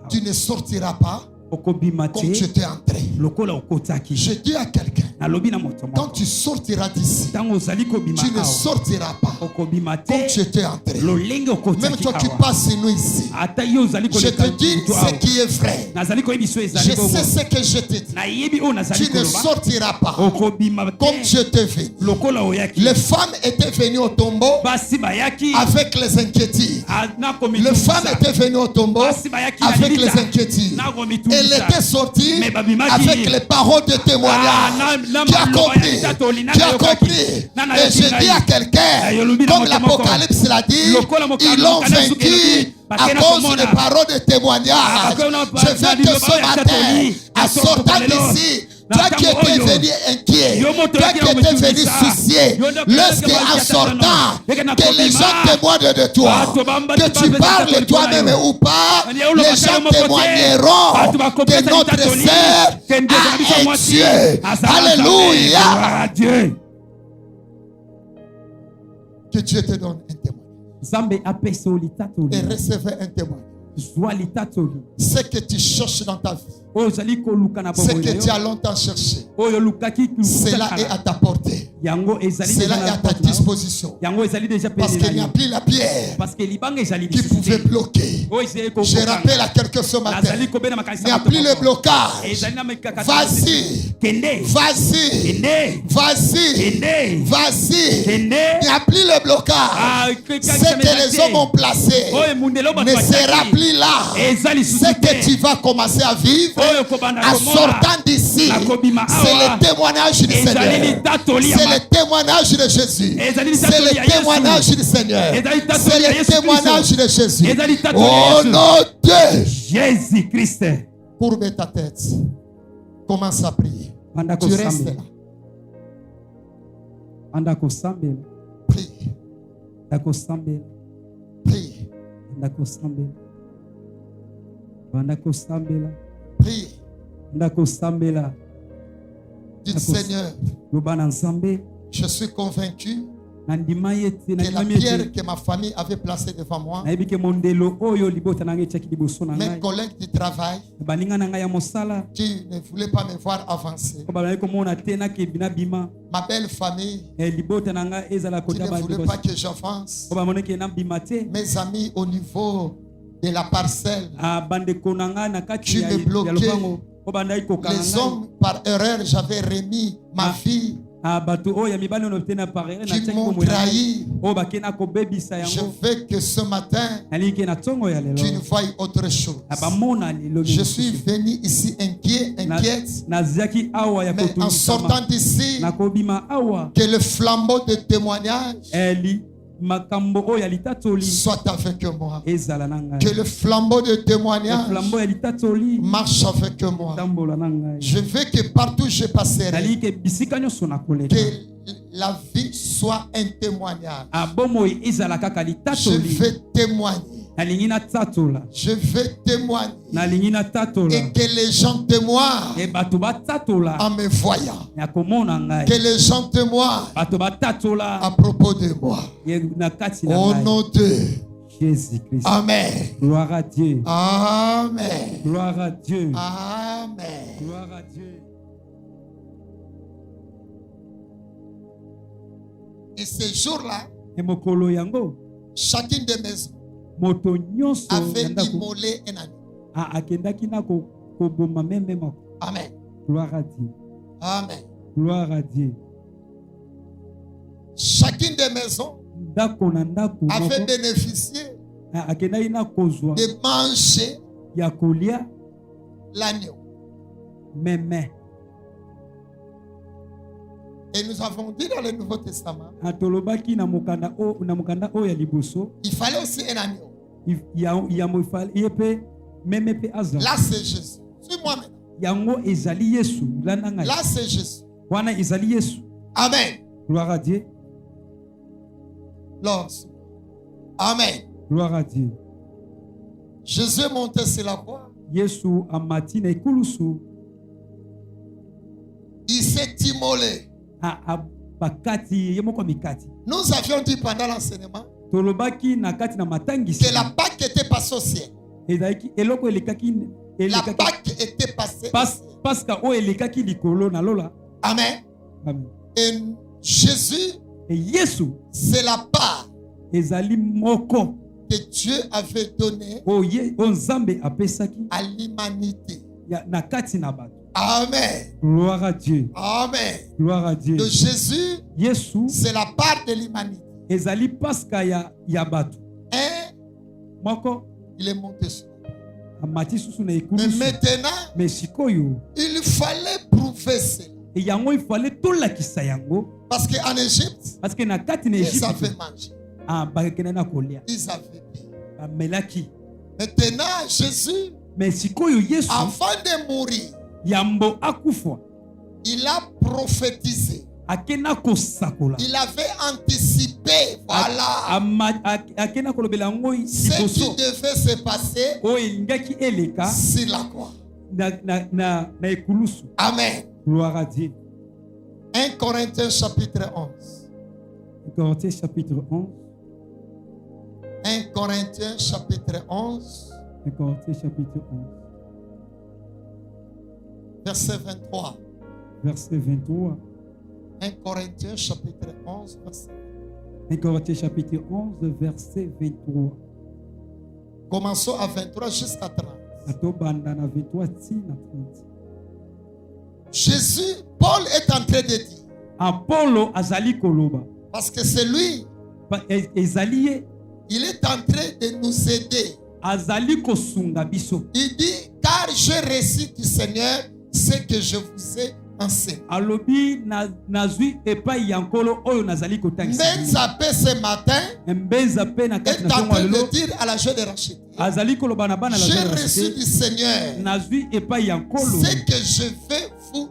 tu ne sortiras pas okobima comme tu te étais entré. lokola okotaki. Je dis à quelqu'un, Nalobi na moto quand moko. tu sortiras d'ici, Tango ozali kobima tu ne awa, sortiras pas okobima comme tu te étais entré. lolenge Même okotaki toi qui awa. passes nous ici, Ata yo ozali je koleka te dis mutu ce awa. qui est vrai. Nazali koyebi so Je ezali bongo. sais ce que je te dis. Nayebi oyo nazali Tu ne koloba. sortiras pas Okobima comme te tu étais venu. lokola oyaki. Les femmes étaient venues au tombeau Basi bayaki avec les inquiétudes. na Les komitumisa. femmes étaient venues au tombeau Basi bayaki na avec les lilita. inquiétudes. Na komitumisa. Elle était sortie Mais babimaki. avec les paroles de témoignage. Tu as compris. Tu as compris. Et je dis à quelqu'un, comme l'Apocalypse l'a dit, ils l'ont vaincu à cause des paroles de témoignage. Je veux que ce matin, en sortant d'ici, toi qui étais venu inquiet, toi qui étais venu soucié, lorsqu'en sortant, que les gens témoignent de toi, que tu parles toi-même ou pas, les gens témoigneront que notre sœur a un Dieu. Alléluia. Que Dieu te donne un témoignage. Zambe apesa olitato. Et recevez un témoignage. Zwa litatoli. Ce que tu cherches dans ta vie, Oyo ozali koluka na ce bobo que na tu yo. as longtemps cherché, Oyo lukaki cela est à ta portée. yango ezali Cela déjà est na à ta porte na yo. disposition. Yango ezali déjà Parce pene na qu'il n'y a yo. plus la pierre Parce que libanga ezali qui pouvait bloquer. Oyo ezali ko Je rappelle à quelqu'un ce matin, nazali kobena il makanisa n'y a moto plus le moko. blocage. Ezali na mekaka. Vas-y, Kende. vas-y, Kende. vas-y, Kende. vas-y. Kende. Il n'y a plus le blocage. Ce que les hommes ont placé Oyo mundelo ne sera plus là. Ezali Ce que tu vas commencer à vivre Oyo kobanda en komona. sortant d'ici, Nakobima c'est awa. le témoignage du Ezali Seigneur. litatoli C'est ya le témoignage de Jésus. Ezali C'est litatoli ya le Yesu. témoignage du Seigneur. Ezali litatoli C'est ya le Yesu témoignage Kristo. de Jésus. Ezali litatoli ya Au Yesu. nom de Jésus Christ. courbe ta tête. Commence à prier. Banda Tu restes kosambela. là. Banda kosambela. Prie. Banda kosambela. Prie. Banda kosambela. Banda kosambela. Prie. Banda kosambela. Dites Seigneur, Loba na Nzambe. je suis convaincu Nandima yete. que la Nandima pierre yete. que ma famille avait placée devant moi, Nayebi ke mondelo oyo libota na ngai etiaki liboso na mes ngai. collègues du travail Baninga na ngai ya mosala. qui ne voulaient pas me voir avancer, Ko bazali komona te nakebi na bima. ma belle famille Libota na ngai ezala qui ne kota voulait pas que j'avance, Ko bamoneke na bima te. mes amis au niveau de la parcelle, Bandeko na ngai na kati Tu ya me bloquais. lopango. Ko bandai kokanga les ngai. hommes par erreur, j'avais remis ma fille Bato oyo ya mibali ono te na parere na qui tiaki m'ont bomoi na ngai. trahi. Oyo bakena kobebisa Je yango. veux que ce matin, Nalingi ke na ntongo ya lelo. tu ne voies autre chose. Bamona lelo. Je suis venu ici inquiète, naziaki awa ya mais en kotumisama. sortant d'ici, Nakobima awa. que le flambeau de témoignage Makambo oyo ya litatoli soit avec moi. ezala na ngai. Que le flambeau de Le témoignage flambeau ya litatoli marche avec moi. tambola na ngai. Je veux que partout où je passerai, Nalingi ke bisika nyonso na koleka. que la vie soit un témoignage. Bomoi ezala kaka Je litatoli. veux témoigner. Nalingi na tatola. Je veux témoigner. Nalingi na tatola. Et que les gens témoignent E bato batatola en me voyant. ya komona ngai. Que les gens témoignent Bato batatola à propos de moi. na kati na Au ngai. nom de Jésus-Christ. Amen. Gloire à Dieu. Amen. Gloire à Dieu. Amen. Gloire à Dieu. Et ces jours-là, E mokolo yango chacune des maisons moto nyonso avait ya ndako immolé un agneau. akendaki na koboma meme moko. Amen. Gloire à Dieu. Amen. Gloire à Dieu. Chacune des maisons Ndako na ndako avait moko bénéficié akendaki na kozwa de manger ya kolia l'agneau. meme. Et nous avons dit dans le Nouveau Testament, Atolobaki na mokanda oyo ya liboso. il fallait aussi un agneau. Ya mofal yepe meme pe azala. Là, c'est Jésus. Suis-moi maintenant. Yango ezali Yesu landa ngai. Là, c'est Jésus. Wana ezali Yesu. Amen. Gloire à Dieu. Lors. Amen. Gloire à Dieu. Jésus est monté sur la croix. Yesu amati na ekulusu. Il s'est immolé. Bakati yemoko mikati. Nous avions dit pendant l'enseignement Tolobaki na kati na matangisi. que la Pâque était passée au ciel. Ezaki eloko elekaki La Pâque était passée. Pasca o elekaki likolo na lola. Amen. Amen. Et Jésus, Et Yesu c'est la part ezali moko que Dieu avait donnée o Nzambe apesaki à l'humanité. na kati na bato. Amen. Gloire à Dieu. Amen. Gloire à Dieu. De Jésus, Yesu c'est la part de l'humanité. ezali pasca ya bato. Et Moko il est monté sur. amati susu na Mais ekulusu. maintenant, Mais sikoyo il fallait prouver cela. et yango il fallait tolakisa yango Parce qu'en Égypte, parce que na kati na ils Égypte avaient mangé. bakekena na kolia Ils avaient bu. bamelaki. Maintenant, Jésus, Mais sikoyo Yesu avant de mourir, yambo akufa il a prophétisé. akena kosakola. Il avait anticipé, voilà, Akena kolobela yango ce qui liboso devait se passer oyo elingaki eleka sur la croix. na ekulusu. Amen. Gloire à Dieu. 1 Corinthiens chapitre 11. Corinthiens chapitre 11. 1 Corinthiens chapitre 11, 1 Corinthiens chapitre 11. verset 23. Verset 23. 1 Corinthiens chapitre 11, verset 1 Corinthiens chapitre 11, verset 23. Commençons à 23 jusqu'à 30. Atobanda na 23 ti na 30. Jésus, Paul est en train de dire, Apollo azali koloba. parce que c'est lui, Ezali ye il est en train de nous aider. azali kosunga biso. Il dit, car j'ai reçu du Seigneur ce que je vous ai enseigné. Alobi nazwi epai ya nkolo oyo nazali kotangisa. Menzape ce matin Mbenza pe na kati est na en tongo train lelo de dire à la jeune Rachid, azali koloba na bana la j'ai jeune reçu Rachid, du Seigneur nazwi epai ya nkolo ce que je vais vous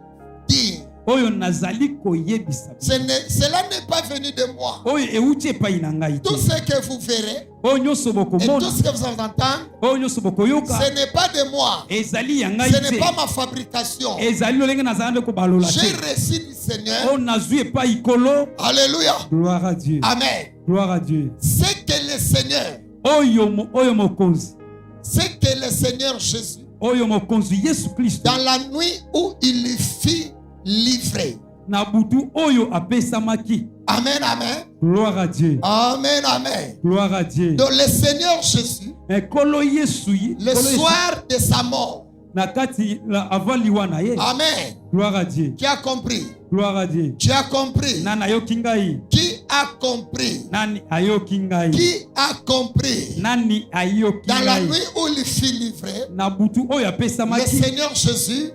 dire. oyo nazali koyebisa. Cela n'est pas venu de moi. Oyo euti epai na ngai te. Tout ce que vous verrez Oyo nyonso et bokomona, tout ce que vous entendez, oyo nyonso bokoyoka ce n'est pas de moi. ezali ya ngai Ce n'est te. pas ma fabrication. Ezali lolenge nazala nde kobalola J'ai te. reçu du Seigneur. Oyo nazwi epai kolo. Alléluia. Gloire à Dieu. Amen. Gloire à Dieu. C'est que le Seigneur, Oyo mokonzi. c'est que le Seigneur Jésus, Oyo mokonzi Yesu Kristo. dans la nuit où il fut livré. Na butu oyo apesamaki. Amen, amen. Gloire à Dieu. Amen, amen. Gloire à Dieu. Donc le Seigneur Jésus, Ekolo Yesu. le soir de sa mort. Na kati avant liwana ye. Amen. Gloire à Dieu. Qui a compris? Gloire à Dieu. Tu as compris? Nana ayoki ngai. Qui a compris? Nani ayoki ngai. Qui a compris? Nani ayoki Dans la ngai. nuit où il fut livré, Na butu oyo le apesamaki. Seigneur Jésus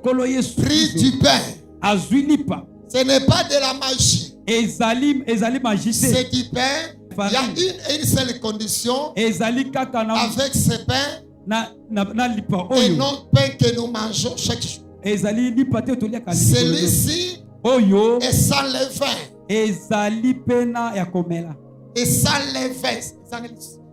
Kolo Yesu prit Kristo du pain. azwi lipa. Ce n'est pas de la magie. Ezali magie te. C'est du pain. Il y a une seule condition Ezali kaka na avec ce pain na lipa et oyo. non pain que nous mangeons chaque jour. Ezali lipa te toliaka. Celui-ci Oyo est sans levain. ezali pena ya komela. Et sans levain.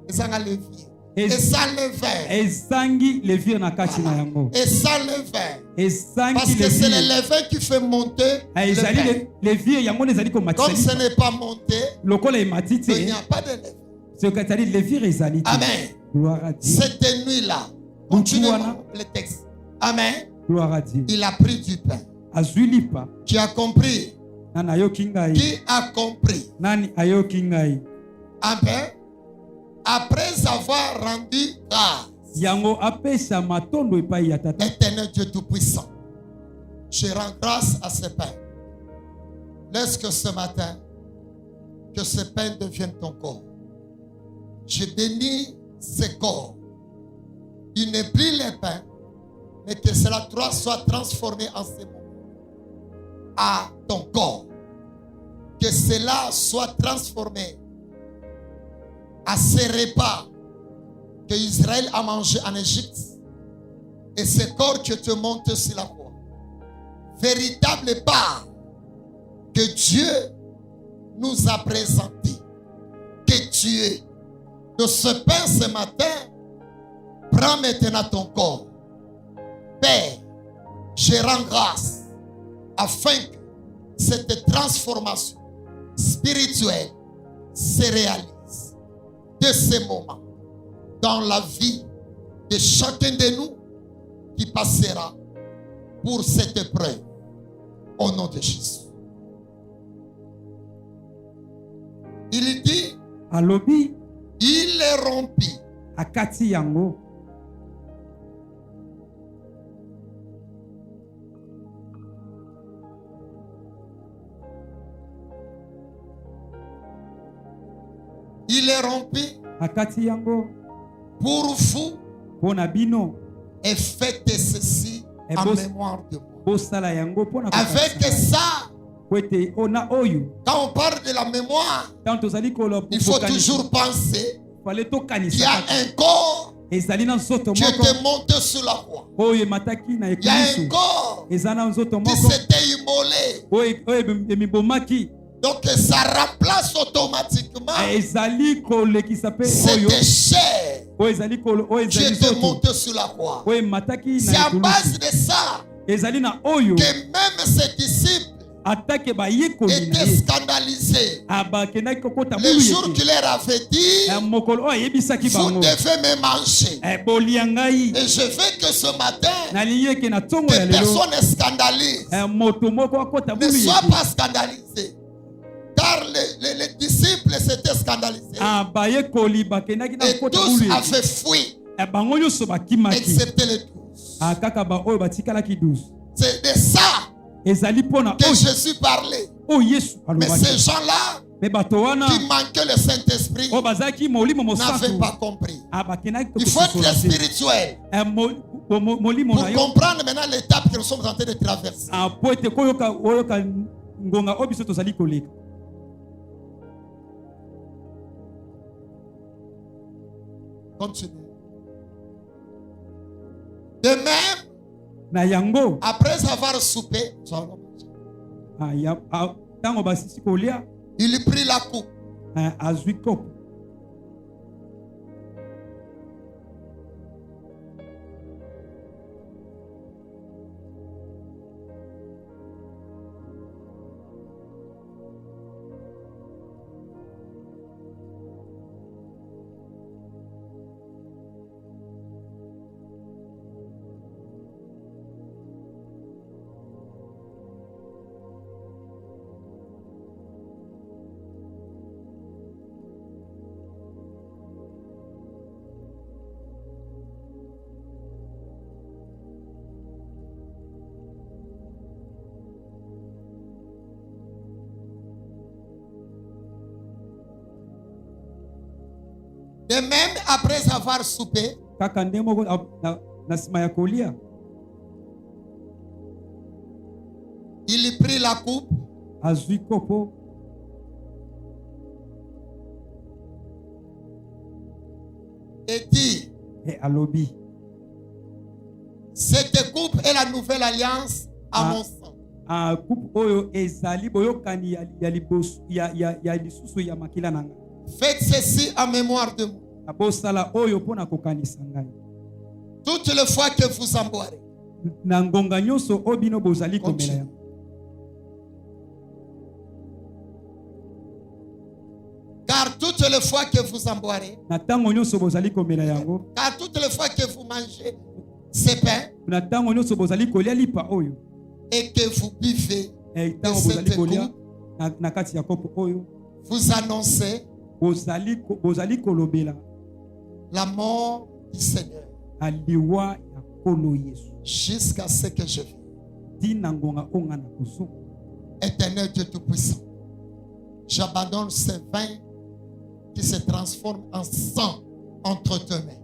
Sans levier. Et sans levain. Ezangi levire na kati na yango. Et sans levain. Ezangi Parce que c'est le levire. levain qui fait monter le Ezali pain. levire yango ezali Comme komatisa. ce n'est pas monté, Lokola emati il n'y te. a pas de levain. Ce que tu levire ezali te. Amen. Gloire à Dieu. Cette nuit-là, continuons le texte. Amen. Gloire à Dieu. Il a pris du pain. Azwi lipa. Tu as compris? Nani ayoki ngai. Qui a compris? Nani ayoki ngai. Amen. Après avoir rendu grâce, Yango apesa matondo epai ya tata. Éternel Dieu Tout-Puissant, je rends grâce à ce pain. Laisse que ce matin, que ce pain devienne ton corps. Je bénis ce corps. Il n'est plus le pain, mais que cela soit transformé en ce moment à ton corps. Que cela soit transformé à ces repas que Israël a mangé en Égypte et ce corps que tu montes sur la croix. Véritable part que Dieu nous a présenté. Que Dieu, de ce pain ce matin, prends maintenant ton corps. Père, je rends grâce afin que cette transformation spirituelle se réalise de ce moment dans la vie de chacun de nous qui passera pour cette épreuve. Au nom de Jésus. Il dit, alobi il est rompu. akati yango Il est rompu akati yango pour vous pona bino et faites ceci Et en bos- mémoire de moi. bosala yango pona Avec ça, kwete ona oyo quand on parle de la mémoire, tant tozali il faut toujours penser fale qu'il y tokanisa a un corps ezali na nzoto qui moko était monté sur la croix. oyo emataki na Il y a un ekilisu corps eza na nzoto qui moko s'était immolé. oyo emibomaki Donc ça remplace automatiquement ezali kolekisa mpe oyo cette chair oyo ezali oyo qui ezali était nzoto montée sur la croix. oyo emataki C'est na à base ekulusu de ça ezali na oyo que même ses disciples atake bayekoli na étaient ye scandalisés. bakendaki kokota Le bulu jour yeke qu'il leur avait dit, mokolo oyo ayebisaki vous bango devez me manger. bolia ngai Et je veux que ce matin, nalingi eke na ntongo ya que lelo personne ne scandalise. moto moko akota Ne bulu sois yeke pas scandalisé. Car les disciples s'étaient scandalisés. bayekoli bakendaki na Et kokota tous bulu yeke avaient fui, bango nyonso bakimaki excepté les 12. kaka oyo batikalaki 12 C'est de ça ezali mpona que oyo Jésus parlait. oyo yesu Mais ces alobaki gens-là me bato wana qui manquaient le Saint-Esprit oyo bazalaki molimo n'avaient mosantu pas compris. bakendaki Il faut être kokosola te spirituel molimo pour na yo comprendre maintenant l'étape que nous sommes en train de traverser. po ete koyoka ngonga oyo biso tozali koleka Continuez. De même, na yango après avoir soupé, nous allons manger. ntango basisi kolia Il prit la coupe. azwi kopo De même, après avoir soupé, kaka nde moko na nsima ya kolia il prit la coupe azwi kopo et dit, alobi cette coupe est la nouvelle alliance à mon sang. coupe oyo ezali boyokani ya lisusu ya makila na ngai Faites ceci en mémoire de moi. bosala oyo mpo na kokanisa ngai Toutes les fois que vous en boirez. na ngonga nyonso oyo bino bozali komela Continue. yango Car toutes les fois que vous en boirez, na ntango nyonso bozali komela yango car toutes les fois que vous mangez ces pains na ntango nyonso bozali kolia lipa oyo et que vous buvez ntango de bozali cette kolia coupe, na kati ya kopo oyo vous annoncez bozali kolobela la mort du Seigneur aliwa ya nkolo yesu jusqu'à ce que je vienne. ntina ngonga oyo ngai na kozonga Éternel Dieu Tout-Puissant, j'abandonne ces vins qui se transforment en sang entre tes mains.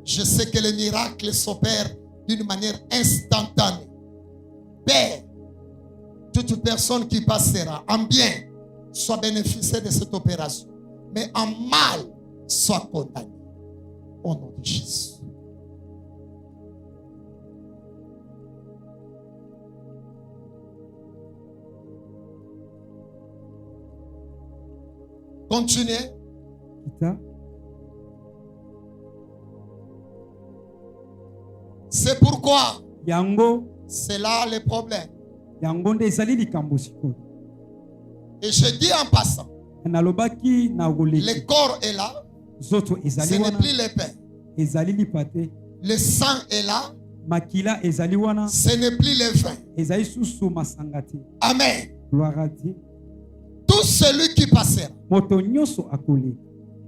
Je sais que les miracles s'opèrent d'une manière instantanée. Père, toute personne qui passera en bien soit bénéficiaire de cette opération, mais en mal soit condamnée. Au nom de Jésus. Continuez. kita C'est pourquoi yango c'est là le problème. yango nde ezali likambo sikoyo Et je dis en passant, nalobaki na le koleki corps est là, nzoto ce ezali n'est wana plus le pain. ezali lipa te Le sang est là, makila ezali wana Ce n'est plus le vin. ezali susu masanga te. Amen. Gloire à Dieu. Tout celui qui passera, Moto nyonso akoleka.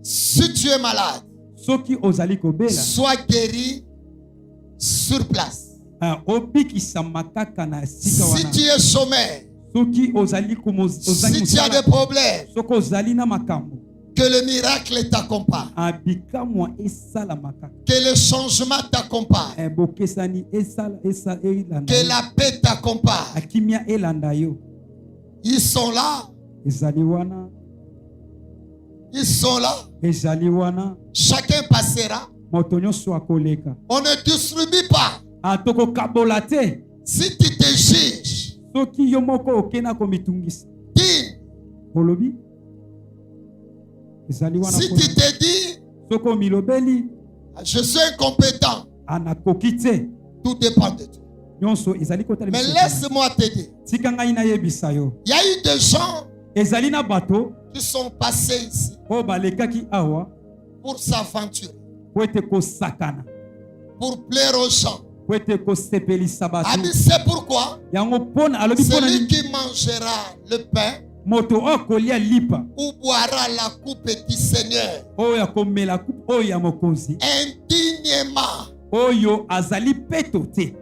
si tu es malade, Soki ozali kobela sois guéri sur place. obikisa makaka na sika Si wana. tu es chômeur, Soki ozali si tu as des problèmes, soko ozali na makambo que le miracle t'accompagne, abikamwa esala makaka. que le changement t'accompagne, Bokesani esala elanda que la paix t'accompagne. akimia elanda yo. Ils sont là, Ezali wana, ils sont là. ezali wana, Chacun passera. moto nyonso akoleka. On ne distribue pas. Atoko kabola te. Si tu te juges, Soki yo moko okena komitungisa. dis. Olobi ezali wana. Si tu te dis, Soko milobeli je suis incompétent, anakoki te. tout dépend de toi. Nyonso ezali kotala. Mais laisse-moi te dire, Tika ngai na yebisa yo. il y a eu des gens Ezali na bato qui sont passés ici o balekaki awa pour s'aventurer, po ete kosakana, pour plaire aux gens. po ete kosepelisa bato. Ami, c'est pourquoi Yango pona alobi pona celui ni qui mangera le pain moto akolia lipa ou boira la coupe du Seigneur oyo akomela coupe oyo ya mokonzi indignement, oyo azali peto te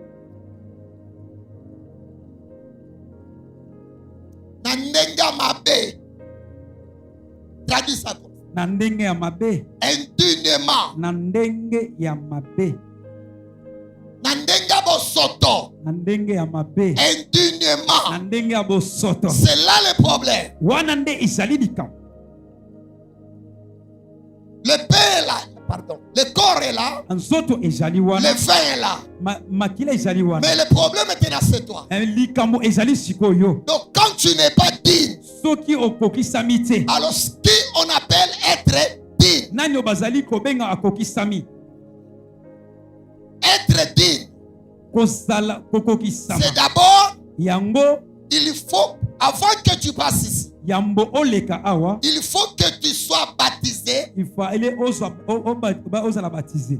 na ndenge mabe, traduis ça comme ça. na ndenge ya mabe, Indignement, na ndenge ya mabe, na ndenge bosoto, na ndenge ya mabe, na indignement. ndenge ya bosoto. C'est là le problème. Wana nde ezali likambo. Le pain est là, pardon. Le corps est là, Nzoto ezali wana, le vin est là. makila ezali wana. Mais le problème est là, c'est toi. Likambo ezali sikoyo. Donc quand tu n'es pas digne, Soki okokisami te, alors qui on appelle être digne? nani o bazali kobenga akokisami? Être digne, Kozala kokokisama. c'est d'abord, Yango il faut, avant que tu passes ici, yambo oleka awa, il faut que tu sois baptisé il fallait ozala baptisé.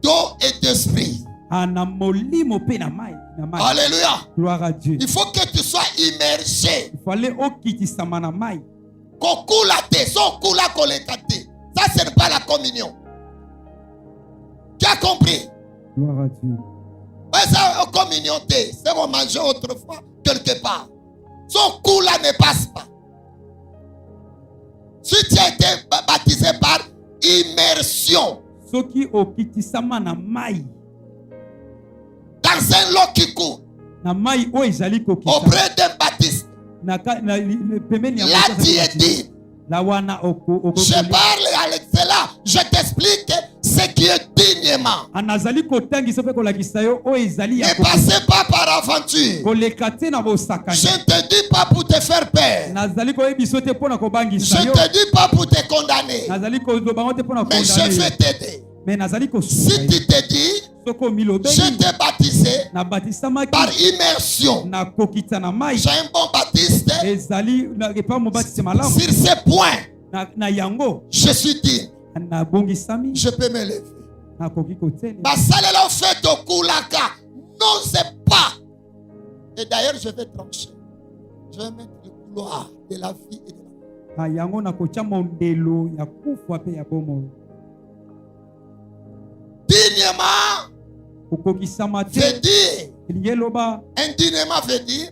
d'eau et d'esprit. Ana molimo pe na mai, na mai. Alléluia. Gloire à Dieu. Il faut que tu sois immergé. Il fallait okitisama na mai. Kokula te, so kula koleka te. Ça, ce n'est pas la communion. Tu as compris? Gloire à Dieu. Ouais, ça, communion te. C'est qu'on mangeait autrefois, quelque part. So kula ne passe pas. Si tu as été baptisé par immersion Soki okitisama na mai, dans un lot qui coule, na mai o ezali kokisa. auprès d'un baptiste, Na pembeni ya là moto tu es azali dit. la wana Je parle avec cela. Je t'explique ce qui est dignement. anazali kotangisa pe kolakisa yo o ezali ya Ne passez pas par aventure. koleka te na bosakani. Je ne te dis pas pour te faire peur. Nazali koyebiso te pona Je kobangisa ne yo. te dis pas pour te condamner. Nazali koloba te pona Mais je kondamner. vais t'aider. Mais nazali Si kosuka. tu te dis, Soko je milobeli t'ai baptisé na batisamaki par immersion. na kokita na mai. J'ai un bon baptiste. Ezali na epa mobatisi malamu Sur ces points, na yango je suis digne. na bongisami Je peux me lever. na koki kotele. Basalela fait au kulaka. Non, c'est pas. Et d'ailleurs, je vais trancher. Je vais mettre le couloir de la vie et de la mort. Na yango na kotia mondelo ya kufa pe ya bomo. Dignement Kokokisama te. veut dire, Elingeloba indignement veut dire,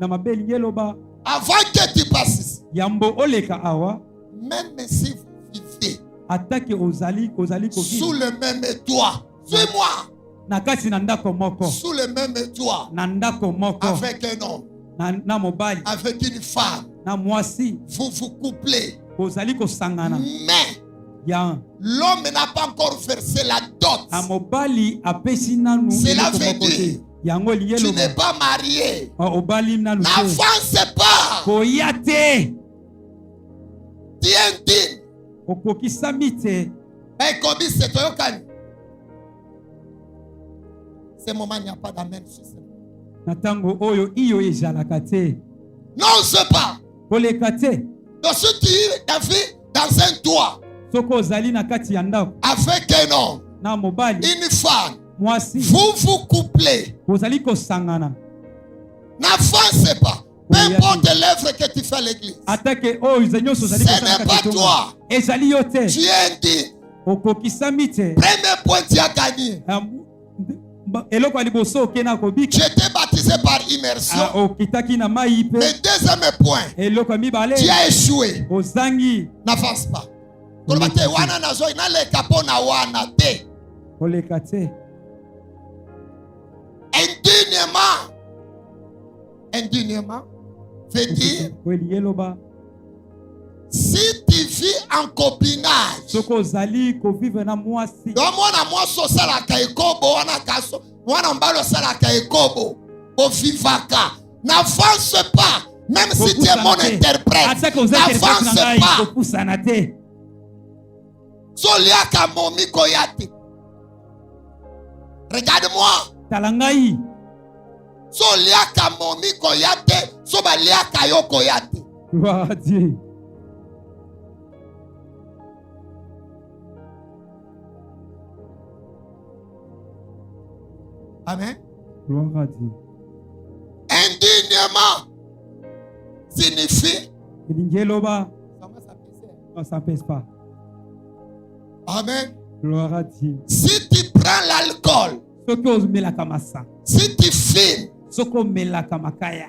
na mabe elingeloba avant que tu passes, yambo oleka awa même si vous vivez atake ozali koki sous le même toit, suis-moi, na kati na ndako moko, sous le même toit, na ndako moko, avec un homme, na mobali avec une femme, na mwasi vous vous couplez. ozali kosangana Mais ya l'homme n'a pas encore versé la dot. a mobali apesi nanu Cela eloko veut moko te. dire, Yango tu elingeloba n'es pas marié. obali nanu te. N'avance pas. Koya te Tu es indigne. okokisami te. Mais comme c'est toi, ce moment, il n'y a pas d'amen sur ça. Na tango oyo iyo ezalaka te. Non, c'est pas. Koleka te. Donc, si tu es dans un toit Soko ozali na kati ya ndako avec un homme, na mobali une femme, mwasi vous vous couplez. bozali kosangana N'avance pas. Peu importe l'œuvre que tu fais à l'église. atake oyo iza nyonso ozali Ce n'est pas toi. ezali yo te Tu es indigne. okokisami te Premier point, tu as gagné. eloko ya liboso oke na Tu kobika étais baptisé par immersion. okitaki na mai mpe Mais deuxième point, eloko ya mibale tu as échoué. ozangi N'avance pas. Koloba te wana nazo inaleka pona wana te. koleka te Indignement veut dire kweli yeloba si tu vis en copinage. soki ozali kovivre na mwasi Donc mwana mwasi osalaka ekobo wana kaso mwana mobali osalaka ekobo ovivaka. N'avance pas. Même si tu es mon interprète, atake ozaki n'avance na ngai pas. kopusana te Soliaka momi koyate. Regarde-moi. tala ngai Soliaka momi koyate. Sobaliaka yo koyate. gloire à Dieu Amen. gloire à Dieu Indignement signifie. elingi eloba ça pèse pas Amen. gloire à Dieu Si tu prends l'alcool, soki omelaka masanga si tu fumes, soki omelaka makaya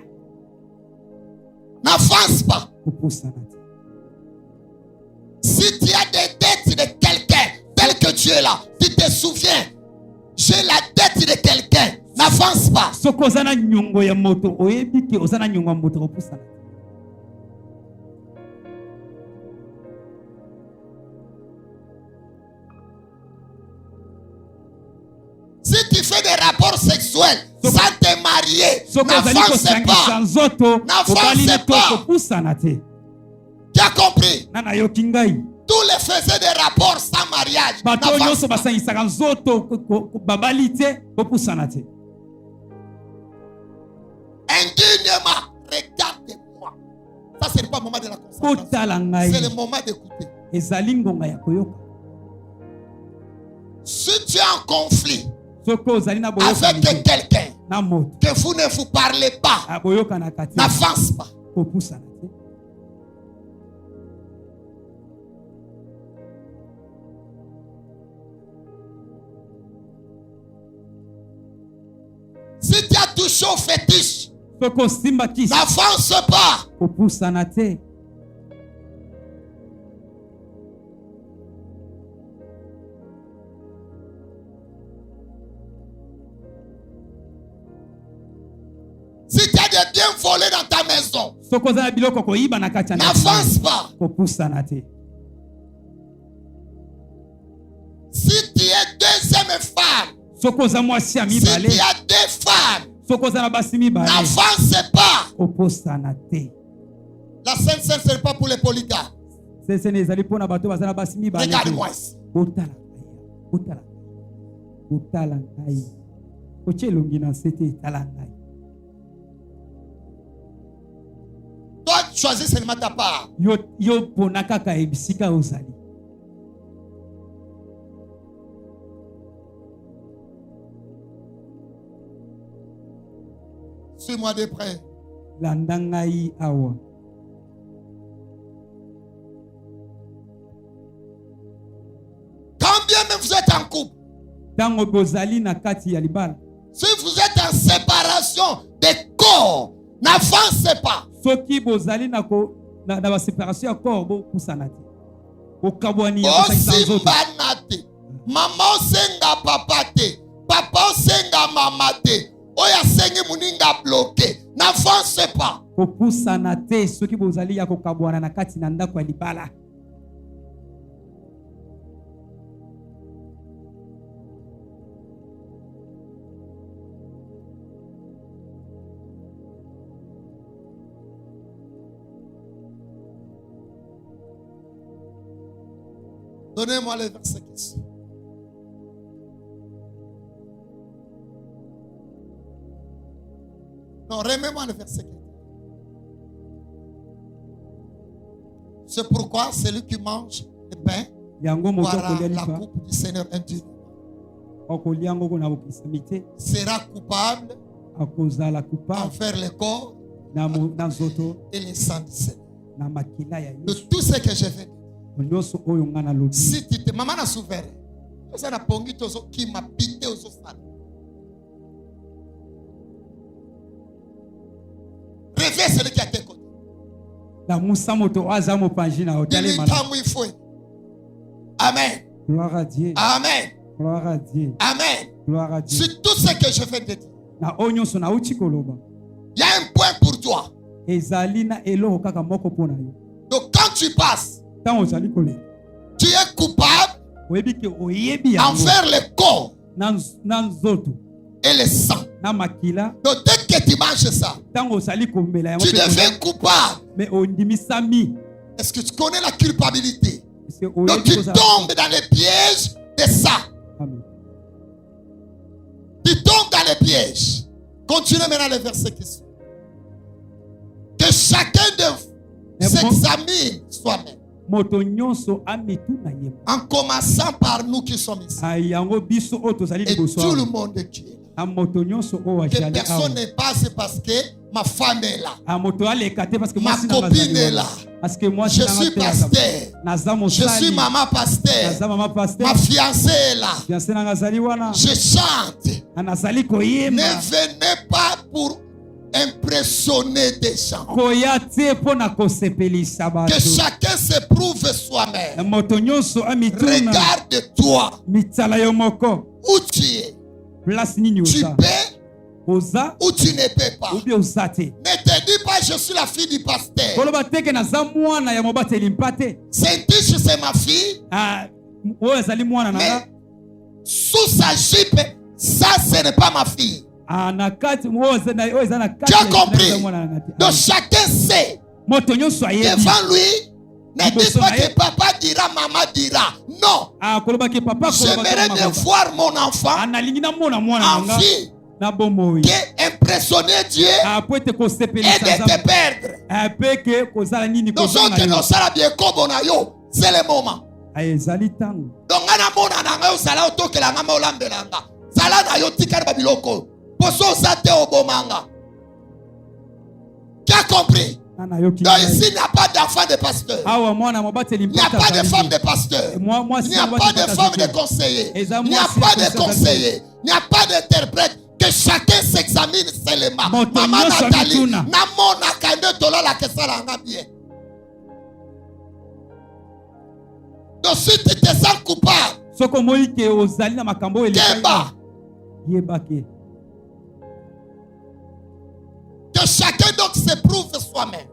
n'avance pas. kopusana te Si tu as des dettes de quelqu'un, tel que tu es là, tu te souviens, j'ai la dette de quelqu'un, n'avance pas. soki oza na nyongo ya moto oyebi ke oza na nyongo ya moto kopusana te Si tu fais des rapports sexuels sans te marier, soki ozali n'avance kosangisa pas. nzoto obali N'avance na to pas. kopusana te Tu as compris? na nayoki ngai Tous les faisaient des rapports sans mariage. bato oyo N'avance nyonso pas. basangisaka nzoto babali te kopusana te Indignement, regarde-moi. Ça, ce n'est pas le moment de la concentration. kotala C'est ngai le moment d'écouter. ezali ngonga ya koyoka Si tu es en conflit soki ozali na avec boyokani te quelqu'un, na moto que vous ne vous parlez pas, boyokanaka te n'avance pas. kopusana te Si tu as touché au fétiche, soki osimbaki n'avance pas. kopusana te Si tu as des biens volés dans ta maison, soki oza na biloko koyiba na kati ya n'avance pas. kopusana te Si tu es deuxième femme, soki oza mwasi ya si mibale tu as deux femmes, soki oza na basi mibale n'avance pas. kopusana te La Sainte Seine, ce n'est pas pour les polygames. sesene ezali mpo na bato baza na basi mibale te. Regarde-moi ici. otala otala otala ngai otie elongi na nse te etala ngai Toi, tu choisis seulement ta part. yo mpona kaka ebisika ozali Suis-moi de près. landa ngai awa Quand bien même vous êtes en couple, ntango bozali na kati ya libala si vous êtes en séparation des corps, n'avancez pas. soki bozali na baséparation ya corps bopusana te bokabwani ya kosangisa nzoto Osimbana te. Mama osenga papa te. Papa osenga mama te. Oyo asengi muninga bloqué. N'avance pas. kopusana te soki bozali ya kokabwana na kati na ndako ya libala Donnez-moi le verset qui suit. Non, remets-moi le verset qui suit. C'est pourquoi celui qui mange le pain yango moto boira akolia la lipa coupe du Seigneur indigne. sera coupable envers le corps et le sang du Seigneur. De tout ce que je vais dire. Si tu te maman a souffert, ça n'a pas qui m'a pité aux salles. Réveille celui qui a tes côtés. Amen. Gloire à Dieu. Amen. Gloire à Dieu. Amen. Gloire à Dieu. Sur tout ce que je vais te dire, il y a un point pour toi. Donc quand tu passes, tu es coupable envers le corps et le sang. Donc dès que tu manges ça, tu deviens coupable. Est-ce que tu connais la culpabilité? Donc tu tombes dans les pièges de ça. Amen. Tu tombes dans les pièges. Continuez maintenant le verset qui suit. Que chacun de vous s'examine soi-même. En commençant par nous qui sommes ici. Et tout le monde qui est là. Que personne ne passe parce que ma femme est là. Ma copine est là. Je suis pasteur. Je suis maman pasteur. Ma fiancée est là. Je chante. Ne venez pas pour impressionner des gens. Que chacun se prouve soi-même. Regarde-toi. Où tu es. Tu peux ou tu ne peux pas. Ne te dis pas je suis la fille du pasteur. C'est ma fille. Mais sous sa jupe, ça ce n'est pas ma fille. Tu as compris? Donc chacun sait. Devant lui, ne dis pas que papa dira, maman dira. Non. J'aimerais bien voir mon enfant en vie. Qui impressionner Dieu et de te perdre. Donc, c'est le moment. Donc, tu as compris? Donc ici, il n'y a pas d'enfant de pasteur. Il n'y a pas de femme de pasteur. Il n'y a pas de femme de conseiller. Il n'y a pas de conseiller. Il n'y a pas d'interprète. Que chacun s'examine seulement. Maman Nathalie, namona kande tola la kesala nga bien. Donc si tu te sens coupable, que chacun donc se prouve soi-même.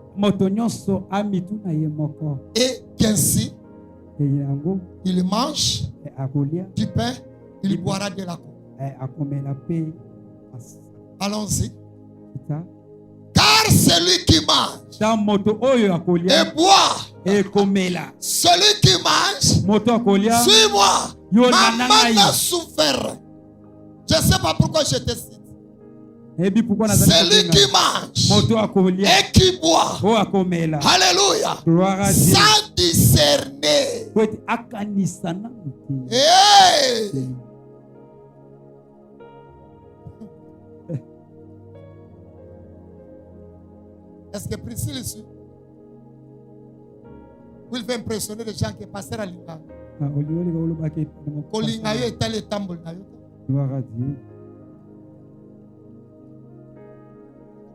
Et qu'ainsi, il mange du pain, il boira de la coupe. Allons-y. Car celui qui mange et boit, celui qui mange, suis-moi. Maman n'a souffert. Je ne sais pas pourquoi je te cite. Celui qui mange et qui boit, alléluia, sans discerner. Hey! Est-ce que Priscille ici? Vous pouvez impressionner les gens qui passent à l'Inga. Kolingayo est allé tambol. Gloire à Dieu.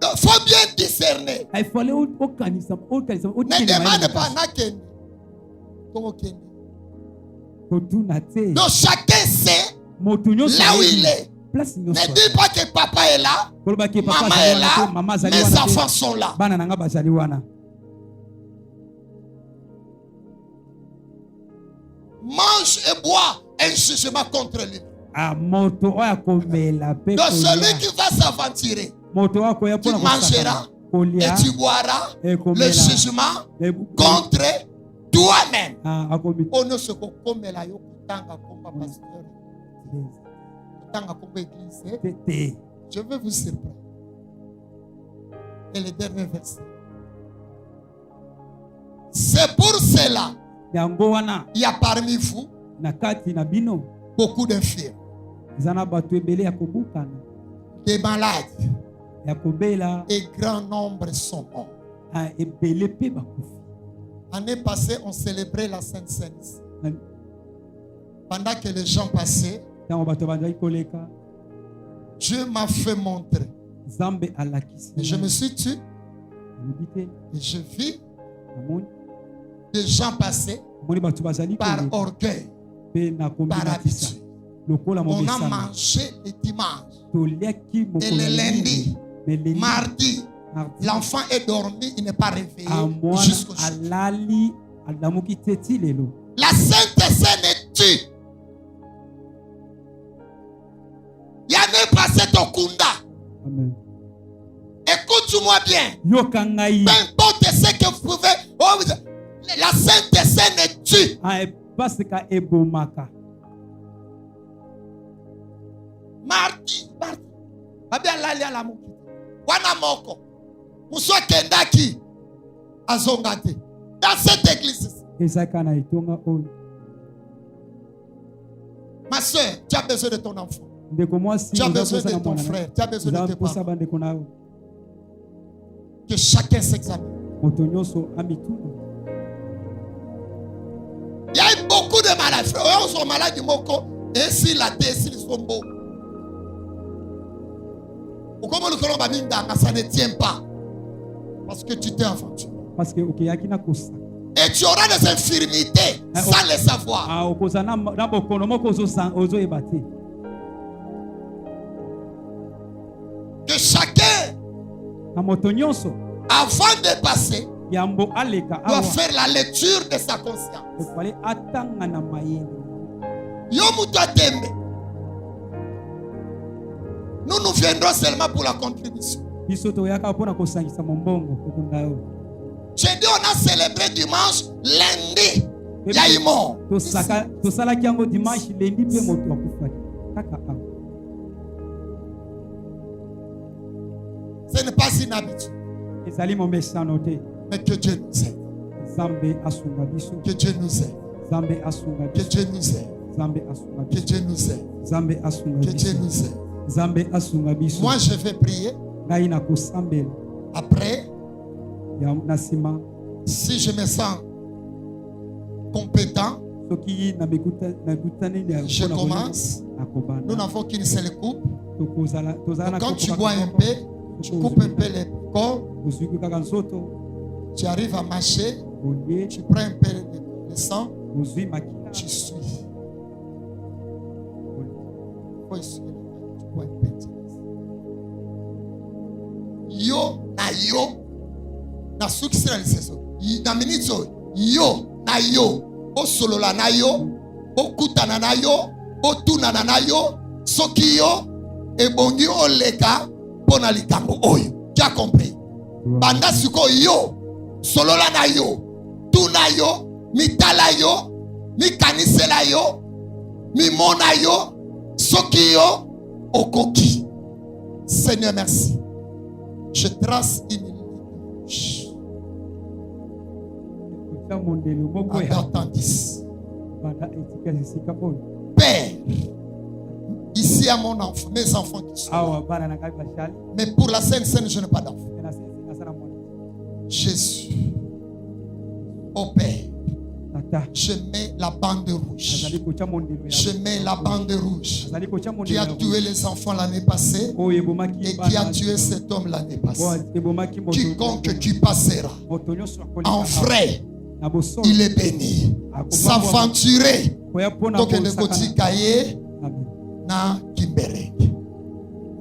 Il faut bien discerner. Ne demande pas donc chacun sait là où il est. Ne dis pas que papa est là, maman est là, mes enfants sont là. Mange et bois un jugement contre lui. Donc celui qui va s'aventurer, tu mangeras et tu boiras le jugement contre toi-même. Je veux vous surprendre. Et le dernier verset. C'est pour cela il y a parmi vous beaucoup d'infirmes. Zana bato ebele ya kobukana. Des malades. Ya kobela. Et grand nombre sont morts. Ebele pe bakufi. L'année passée, on célébrait la Sainte Seine. Pendant que les gens passaient, Dieu m'a fait montrer. Et je me suis tué. Et je vis des gens passer par orgueil, par habitude. On a mangé les dimanches et le lundi, mardi. L'enfant est dormi, il n'est pas réveillé jusqu'au jour. La Sainte Seine est tue. Il y a n'est pas cet okunda. Écoute-moi bien. Peu importe ce que vous pouvez. La Sainte Seine est tue. Mardi. Wana moko. Muswa kendaki azongate. Dans cette église. Ma soeur, tu as besoin de ton enfant. Tu as besoin de ton frère. Tu as besoin de tes parents. Que chacun s'examine. Il y a beaucoup de malades. Frères, on sont malades du moko. Et si la terre, s'ils sont beaux. Ça ne tient pas. Parce que tu t'es aventuré. Et tu auras des infirmités sans les savoir. Que chacun, avant de passer, doit faire la lecture de sa conscience. Nous viendrons seulement pour la contribution. J'ai dit on a célébré dimanche, lundi. Il y a eu mort. Ce n'est pas une habitude. Mais que Dieu nous aide. Que Dieu nous aide. Que Dieu nous aide. Que Dieu nous aide. Que Dieu nous aide. Moi je vais prier. Après, si je me sens compétent, je commence. Nous n'avons qu'une seule coupe. Donc quand tu bois un peu, tu coupes un peu les corps, tu arrives à marcher, tu prends un peu de sang, tu suis. Tu bois un peu. Yo na yo na succès na minute yo na yo o solola na yo o kutana na yo o tunana na yo soki yo ebongi oleka pona likambo oyo. Tu as compris? Banda siko yo solola na yo tuna yo mitala yo mikanisela yo mimona yo soki yo okoki. Seigneur, merci. Je trace une ligne rouge. Père, ici à mon enfant, mes enfants qui sont là. Mais pour la Sainte Seine, je n'ai pas d'enfant. Jésus, oh Père, je mets la bande rouge. Je mets la bande rouge qui a tué les enfants l'année passée et qui a tué cet homme l'année passée. Quiconque qui passera en vrai, il est béni. S'aventurer donc le côté cahier na Kimberek.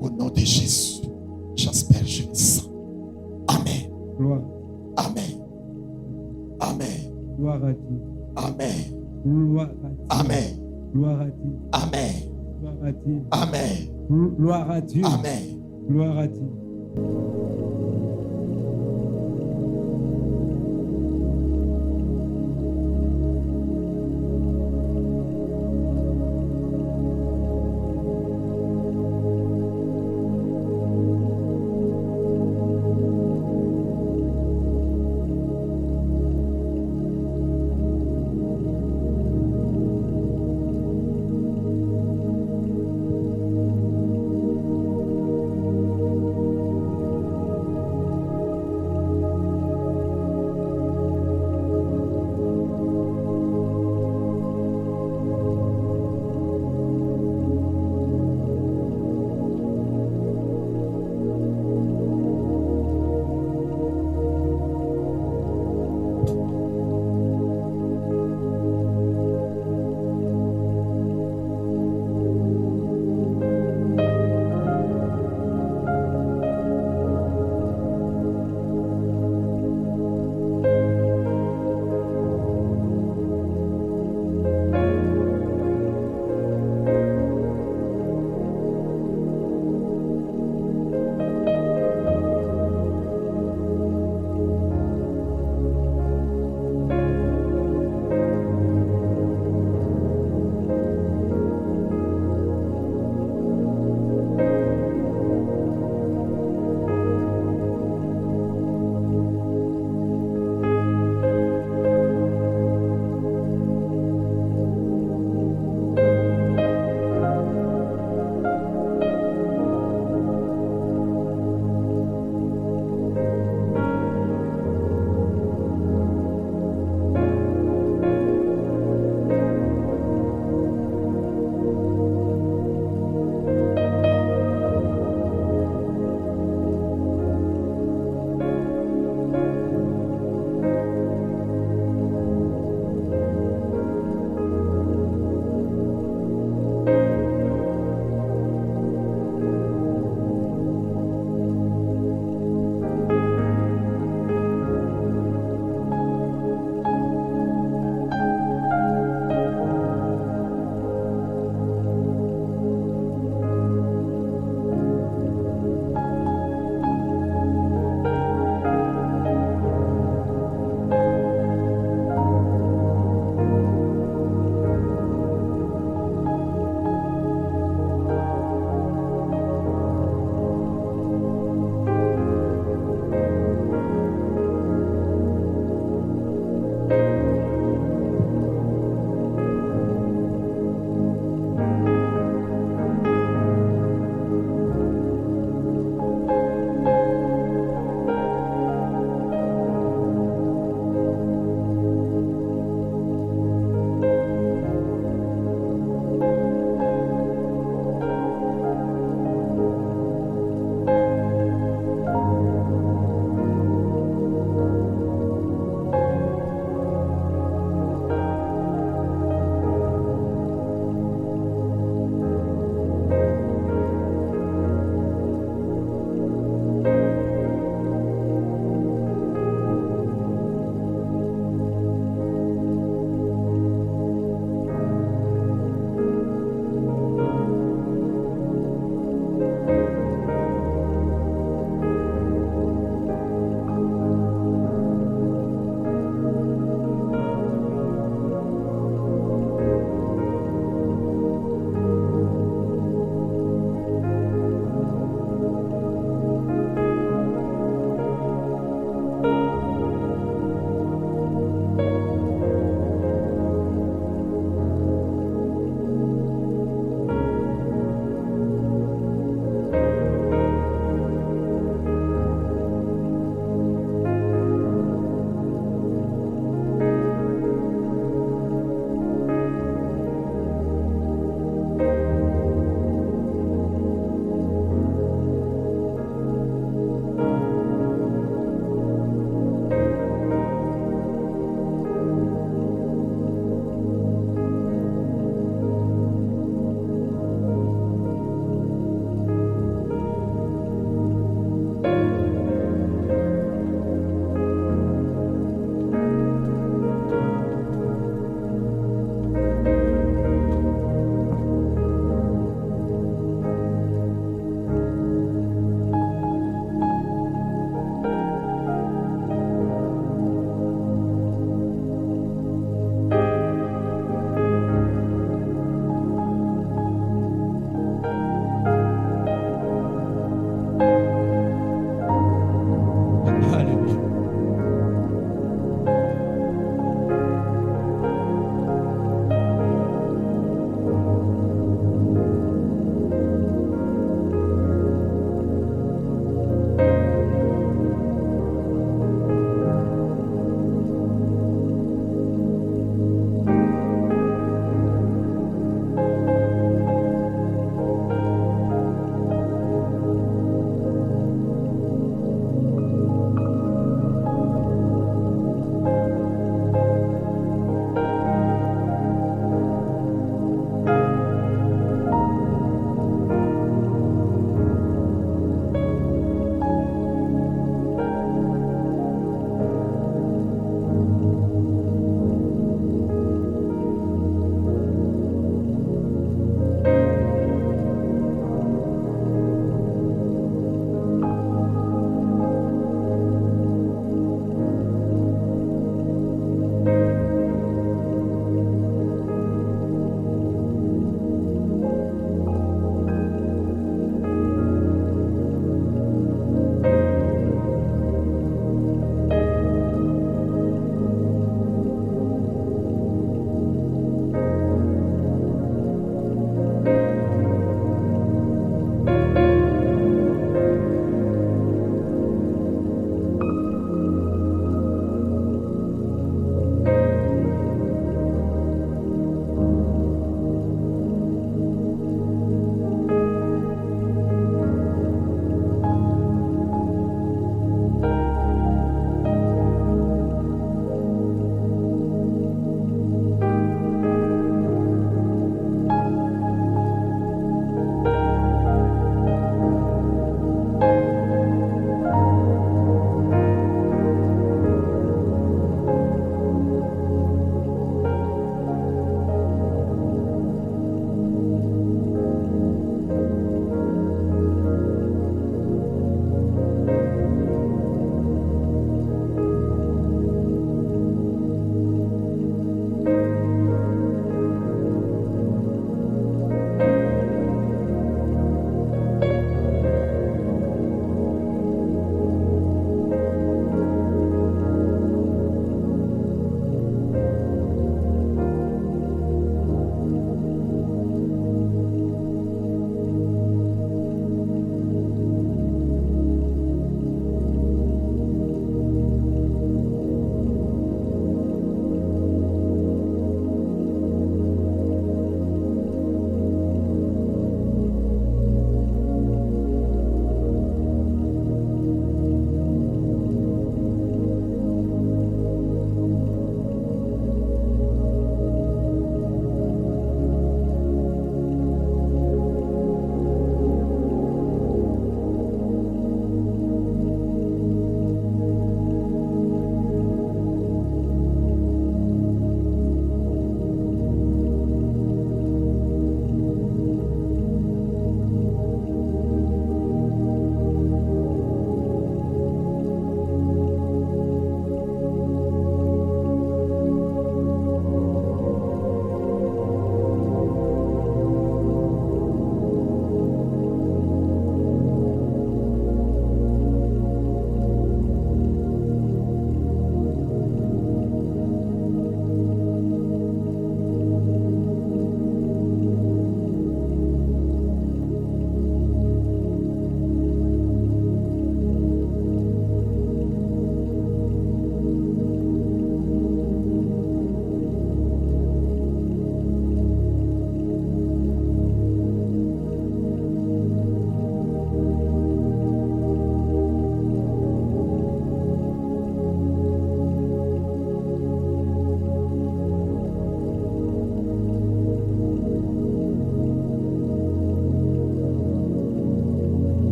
Au nom de Jésus, j'espère, je le sens. Amen. Amen. Amen. Gloire à Dieu. Amen. Gloire à Dieu. Amen. Gloire à Dieu. Amen. Gloire à Dieu. Amen. Gloire à Dieu. Amen. Gloire à Dieu.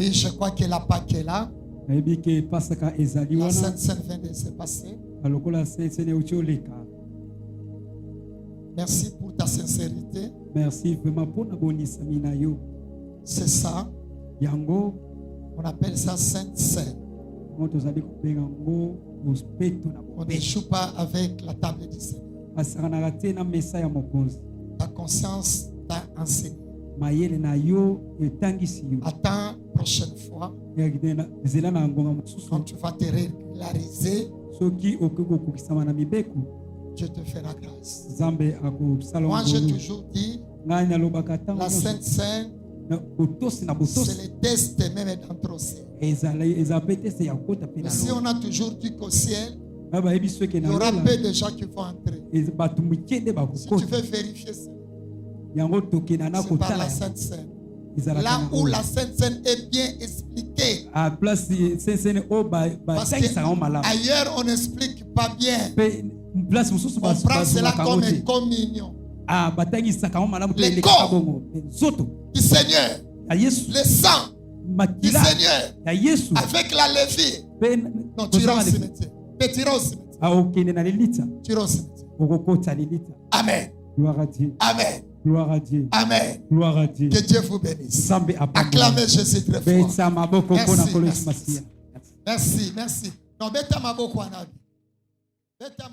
Oui, je crois que la Pâque est là. nayebi ke pasaka ezali La wana Sainte Seine vient de se passer. alokola sene uti oleka. Merci pour ta sincérité. Merci vraiment mpona bonisami na yo. C'est ça. Yango On appelle ça Sainte Seine. ngo tozali kobenga ngo bopeto na On ne bopeto. joue pas avec la table du Seigneur. Asakanaka te na mesa ya mokonzi. Ta conscience t'a enseigné. Mayele na yo etangisi yo. Attends, prochaine fois, Zela na ngonga mosusu. quand tu vas te régulariser, Soki okoki kokokisama na mibeko, Dieu te fera grâce. Nzambe akosala Moi, j'ai ngolu. toujours dit, Ngai nalobaka ntango la nyonso, Sainte Seine, na botosi na c'est botosi le test même d'entrer au ciel. eza mpe te se ya kota mpe Mais na si on lola. a toujours dit qu'au ciel, Ngai bayebi soki il y na aura lola peu de gens qui vont entrer. bato moke nde Si tu bakokota veux vérifier ça, yango tokenda na c'est par kotala la Sainte Seine. ezalaka Là na où oyo. la Sainte Seine est bien expliquée. a place sensene oyo Parce batangisaka ngo malamu qu'ailleurs, on n'explique pas bien. mpe place mosusu On prend cela bazwaka comme ngo une te communion. batangisaka ngo malamu to Le elekaka corps bongo nzoto Du Seigneur, ya yesu le sang du makila Seigneur, ya yesu avec la levée. mpe Non, tu iras au kozanga le- cimetière. Mais tu iras au cimetière. okende na lelita Tu iras au cimetière. okokota lelita. Amen. Gloire à Dieu, Amen. gloire à Dieu, Amen. gloire à Dieu. Que Dieu vous bénisse. Nzambe Acclamez Jésus très fort. betsa maboko Merci, mpona kolesa merci. masiya. Merci, merci. Non, beta maboko anabi. Beta